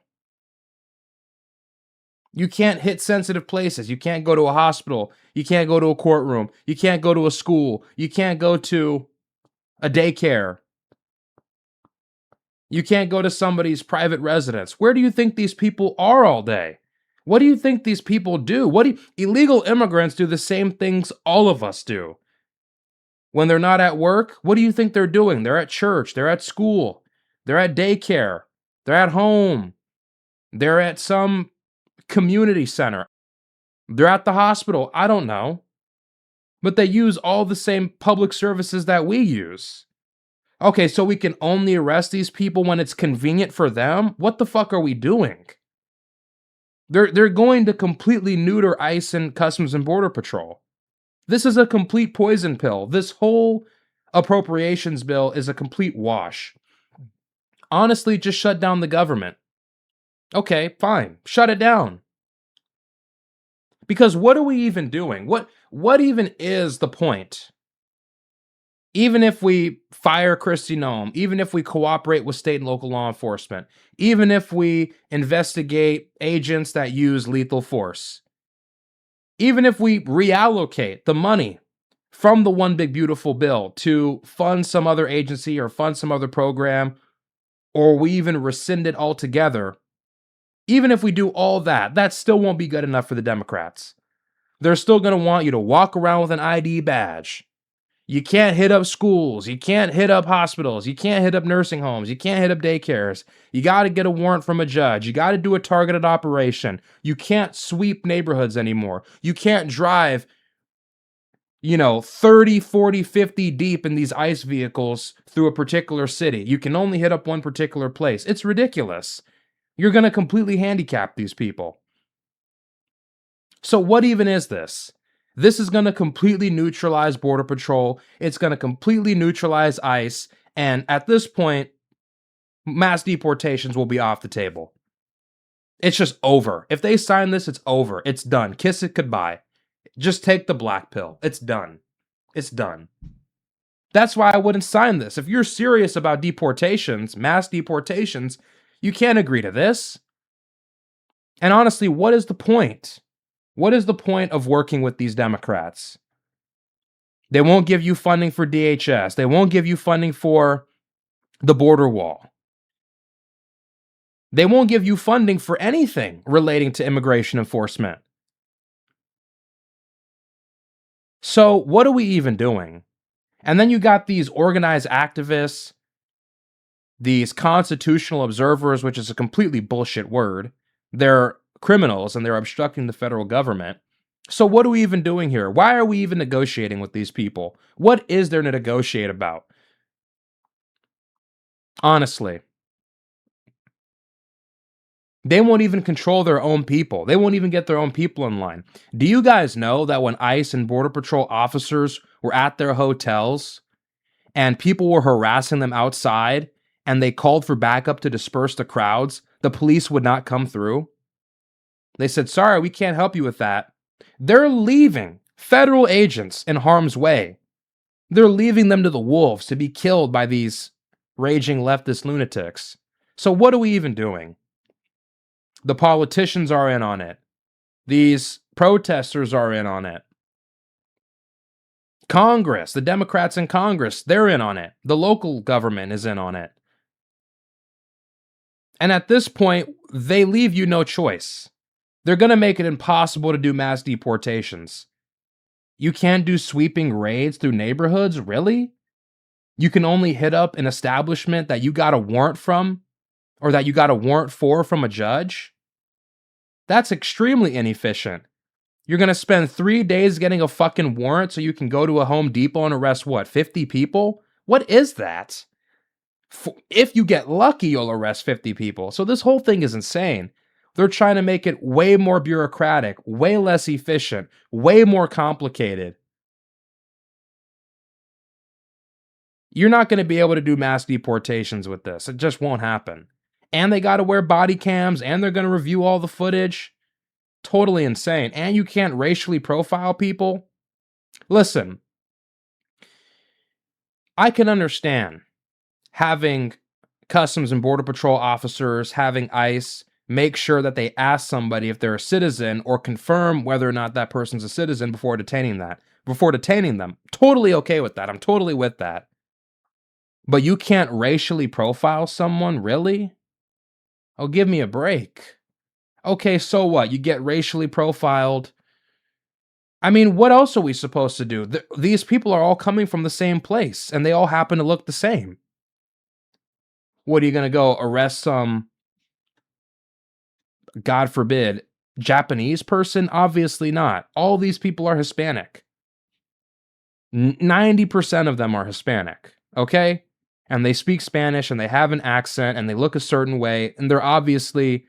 You can't hit sensitive places. You can't go to a hospital. You can't go to a courtroom. You can't go to a school. You can't go to a daycare. You can't go to somebody's private residence. Where do you think these people are all day? What do you think these people do? Illegal immigrants do the same things all of us do. When they're not at work, what do you think they're doing? They're at church. They're at school. They're at daycare. They're at home. They're at some community center. They're at the hospital. I don't know. But they use all the same public services that we use. Okay, so we can only arrest these people when it's convenient for them? What the fuck are we doing? They're going to completely neuter ICE and Customs and Border Patrol. This is a complete poison pill. This whole appropriations bill is a complete wash. Honestly, just shut down the government. Okay, fine. Shut it down. Because what are we even doing? What even is the point? Even if we fire Kristi Noem, even if we cooperate with state and local law enforcement, even if we investigate agents that use lethal force, even if we reallocate the money from the One Big Beautiful Bill to fund some other agency or fund some other program, or we even rescind it altogether, even if we do all that, that still won't be good enough for the Democrats. They're still going to want you to walk around with an ID badge. You can't hit up schools. You can't hit up hospitals. You can't hit up nursing homes. You can't hit up daycares. You got to get a warrant from a judge. You got to do a targeted operation. You can't sweep neighborhoods anymore. You can't drive, 30, 40, 50 deep in these ICE vehicles through a particular city. You can only hit up one particular place. It's ridiculous. You're going to completely handicap these people. So what even is this? This is going to completely neutralize Border Patrol. It's going to completely neutralize ICE. And at this point, mass deportations will be off the table. It's just over. If they sign this, it's over. It's done. Kiss it goodbye. Just take the black pill. It's done. It's done. That's why I wouldn't sign this. If you're serious about deportations, mass deportations, you can't agree to this. And honestly, what is the point? What is the point of working with these Democrats? They won't give you funding for DHS. They won't give you funding for the border wall. They won't give you funding for anything relating to immigration enforcement. So what are we even doing? And then you got these organized activists these constitutional observers, which is a completely bullshit word. They're criminals and they're obstructing the federal government. So what are we even doing here? Why are we even negotiating with these people? What is there to negotiate about? Honestly. They won't even control their own people. They won't even get their own people in line. Do you guys know that when ICE and Border Patrol officers were at their hotels and people were harassing them outside and they called for backup to disperse the crowds, the police would not come through? They said, sorry, we can't help you with that. They're leaving federal agents in harm's way. They're leaving them to the wolves to be killed by these raging leftist lunatics. So what are we even doing? The politicians are in on it. These protesters are in on it. Congress, the Democrats in Congress, they're in on it. The local government is in on it. And at this point, they leave you no choice. They're going to make it impossible to do mass deportations. You can't do sweeping raids through neighborhoods? Really? You can only hit up an establishment that you got a warrant from or that you got a warrant for from a judge? That's extremely inefficient. You're going to spend 3 days getting a fucking warrant so you can go to a Home Depot and arrest, what, 50 people? What is that? If you get lucky, you'll arrest 50 people. So this whole thing is insane. They're trying to make it way more bureaucratic, way less efficient, way more complicated. You're not going to be able to do mass deportations with this. It just won't happen. And they got to wear body cams, and they're going to review all the footage. Totally insane. And you can't racially profile people. Listen, I can understand having Customs and Border Patrol officers, having ICE make sure that they ask somebody if they're a citizen or confirm whether or not that person's a citizen before detaining them. Totally okay with that. I'm totally with that. But you can't racially profile someone, really? Oh, give me a break. Okay, so what? You get racially profiled. I mean, what else are we supposed to do? These people are all coming from the same place, and they all happen to look the same. What, are you going to go arrest some, God forbid, Japanese person? Obviously not. All these people are Hispanic. 90% of them are Hispanic, okay? And they speak Spanish, and they have an accent, and they look a certain way, and they're obviously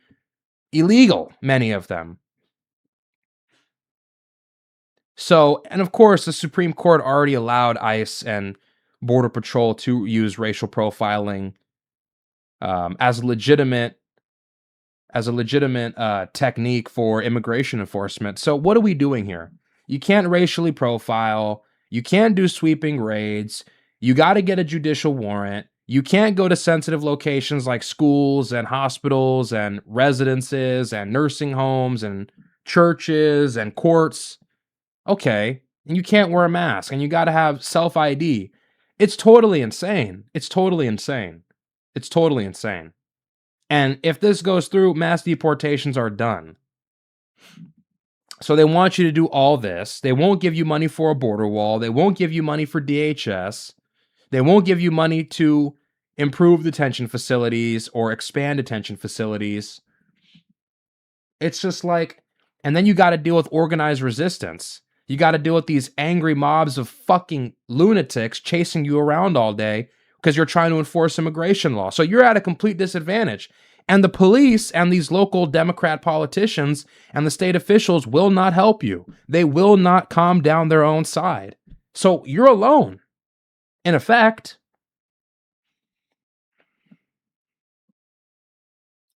illegal, many of them. So, and of course, the Supreme Court already allowed ICE and Border Patrol to use racial profiling as a legitimate technique for immigration enforcement. So what are we doing here? You can't racially profile. You can't do sweeping raids. You got to get a judicial warrant. You can't go to sensitive locations like schools and hospitals and residences and nursing homes and churches and courts. Okay. And you can't wear a mask and you got to have self-ID. It's totally insane. It's totally insane. It's totally insane. And if this goes through, mass deportations are done. So they want you to do all this. They won't give you money for a border wall. They won't give you money for DHS. They won't give you money to improve detention facilities or expand detention facilities. It's just like, and then you got to deal with organized resistance. You got to deal with these angry mobs of fucking lunatics chasing you around all day because you're trying to enforce immigration law. So you're at a complete disadvantage. And the police and these local Democrat politicians and the state officials will not help you. They will not calm down their own side. So you're alone, in effect.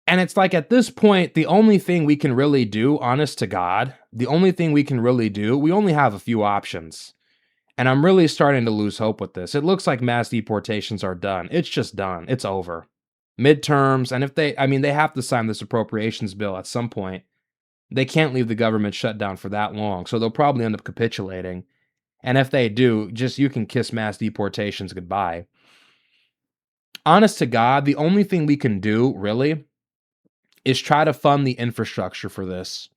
And it's like at this point, the only thing we can really do, honest to God, the only thing we can really do, we only have a few options. And I'm really starting to lose hope with this. It looks like mass deportations are done. It's just done. It's over. Midterms, and if they have to sign this appropriations bill at some point. They can't leave the government shut down for that long, so they'll probably end up capitulating. And if they do, just you can kiss mass deportations goodbye. Honest to God, the only thing we can do, really, is try to fund the infrastructure for this.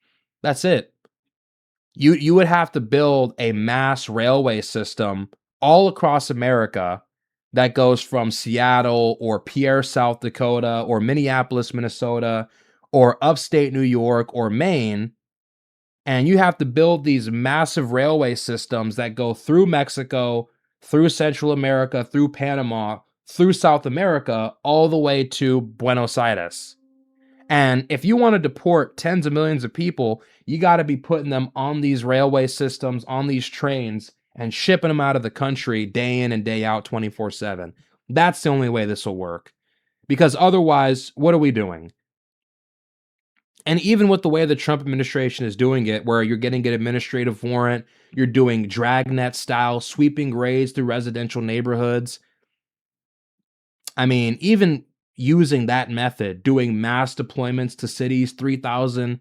That's it. You would have to build a mass railway system all across America that goes from Seattle or Pierre, South Dakota, or Minneapolis, Minnesota, or upstate New York or Maine, and you have to build these massive railway systems that go through Mexico, through Central America, through Panama, through South America, all the way to Buenos Aires. And if you want to deport tens of millions of people, you got to be putting them on these railway systems, on these trains, and shipping them out of the country day in and day out 24/7. That's the only way this will work. Because otherwise, what are we doing? And even with the way the Trump administration is doing it, where you're getting an administrative warrant, you're doing dragnet style sweeping raids through residential neighborhoods. I mean, even using that method, doing mass deployments to cities, 3,000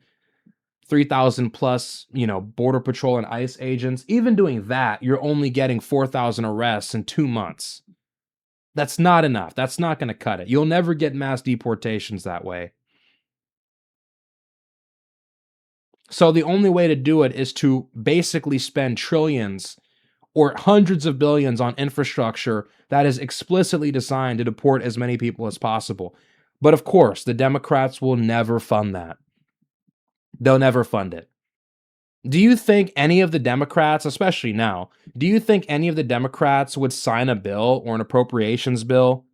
plus, Border Patrol and ICE agents, even doing that, you're only getting 4,000 arrests in 2 months. That's not enough. That's not going to cut it. You'll never get mass deportations that way. So the only way to do it is to basically spend trillions or hundreds of billions on infrastructure that is explicitly designed to deport as many people as possible. But of course, the Democrats will never fund that. They'll never fund it. Do you think any of the Democrats, especially now, do you think any of the Democrats would sign a bill or an appropriations bill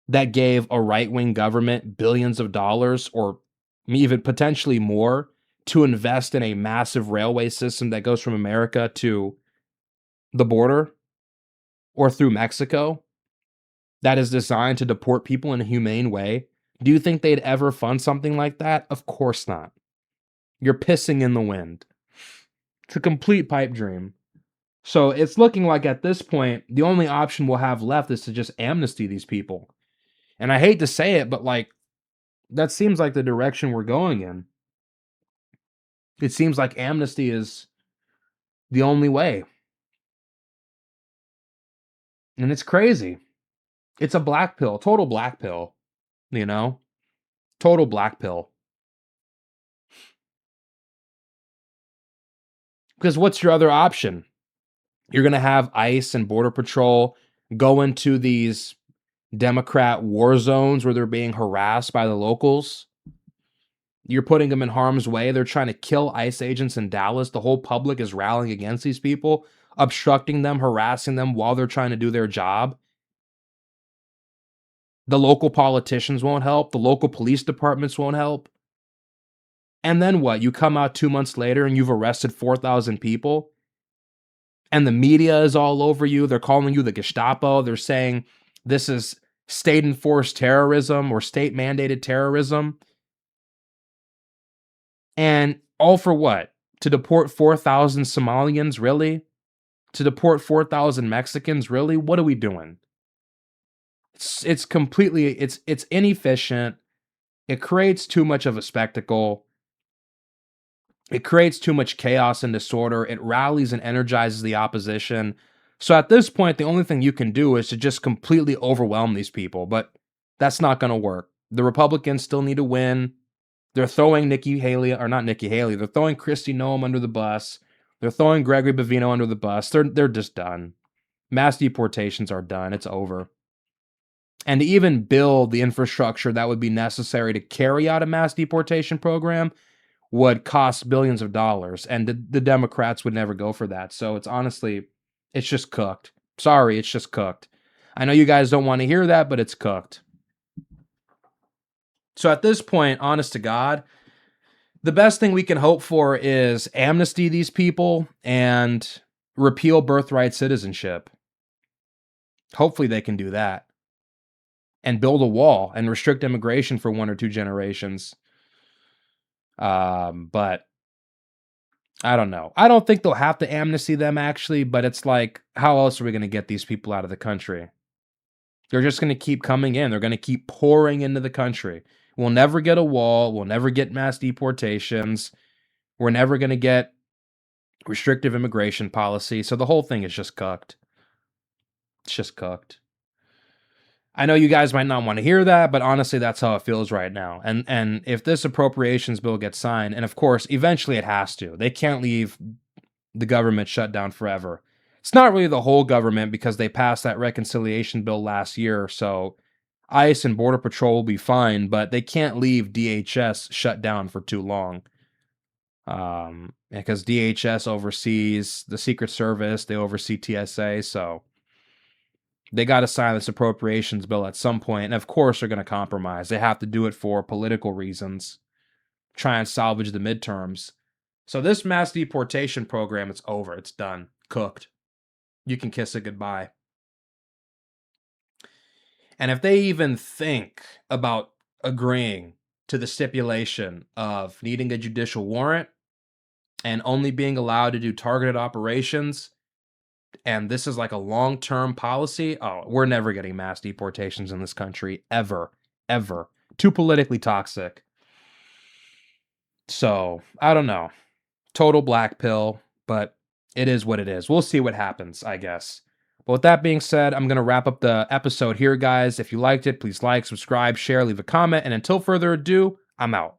that gave a right-wing government billions of dollars or even potentially more to invest in a massive railway system that goes from America to the border or through Mexico that is designed to deport people in a humane way? Do you think they'd ever fund something like that? Of course not. You're pissing in the wind. It's a complete pipe dream. So it's looking like at this point, the only option we'll have left is to just amnesty these people. And I hate to say it, but that seems like the direction we're going in. It seems like amnesty is the only way. And it's crazy. It's a black pill, total black pill, Total black pill. Because what's your other option? You're going to have ICE and Border Patrol go into these Democrat war zones where they're being harassed by the locals. You're putting them in harm's way. They're trying to kill ICE agents in Dallas. The whole public is rallying against these people, obstructing them, harassing them while they're trying to do their job. The local politicians won't help. The local police departments won't help. And then what? You come out 2 months later and you've arrested 4,000 people? And the media is all over you. They're calling you the Gestapo. They're saying this is state-enforced terrorism or state-mandated terrorism. And all for what? To deport 4,000 Somalians, really? To deport 4,000 Mexicans, really? What are we doing? It's completely, it's inefficient. It creates too much of a spectacle. It creates too much chaos and disorder. It rallies and energizes the opposition. So at this point, the only thing you can do is to just completely overwhelm these people. But that's not going to work. The Republicans still need to win. They're throwing they're throwing Kristi Noem under the bus. They're throwing Gregory Bavino under the bus. They're just done. Mass deportations are done. It's over. And to even build the infrastructure that would be necessary to carry out a mass deportation program would cost billions of dollars. And the Democrats would never go for that. So it's just cooked. Sorry, it's just cooked. I know you guys don't want to hear that, but it's cooked. So at this point, honest to God, the best thing we can hope for is amnesty these people and repeal birthright citizenship. Hopefully they can do that. And build a wall and restrict immigration for 1 or 2 generations. But I don't know. I don't think they'll have to amnesty them, actually, but it's like, how else are we going to get these people out of the country? They're just going to keep coming in. They're going to keep pouring into the country. We'll never get a wall. We'll never get mass deportations. We're never going to get restrictive immigration policy. So the whole thing is just cooked. It's just cooked. I know you guys might not want to hear that, but honestly, that's how it feels right now. And if this appropriations bill gets signed, and of course, eventually it has to. They can't leave the government shut down forever. It's not really the whole government because they passed that reconciliation bill last year, so ICE and Border Patrol will be fine, but they can't leave DHS shut down for too long. Because DHS oversees the Secret Service, they oversee TSA, so they got to sign this appropriations bill at some point, and of course they're going to compromise. They have to do it for political reasons, try and salvage the midterms. So this mass deportation program, it's over. It's done. Cooked. You can kiss it goodbye. And if they even think about agreeing to the stipulation of needing a judicial warrant and only being allowed to do targeted operations, and this is like a long-term policy, oh, we're never getting mass deportations in this country, ever, ever. Too politically toxic. So, I don't know. Total black pill, but it is what it is. We'll see what happens, I guess. But with that being said, I'm going to wrap up the episode here, guys. If you liked it, please like, subscribe, share, leave a comment, and until further ado, I'm out.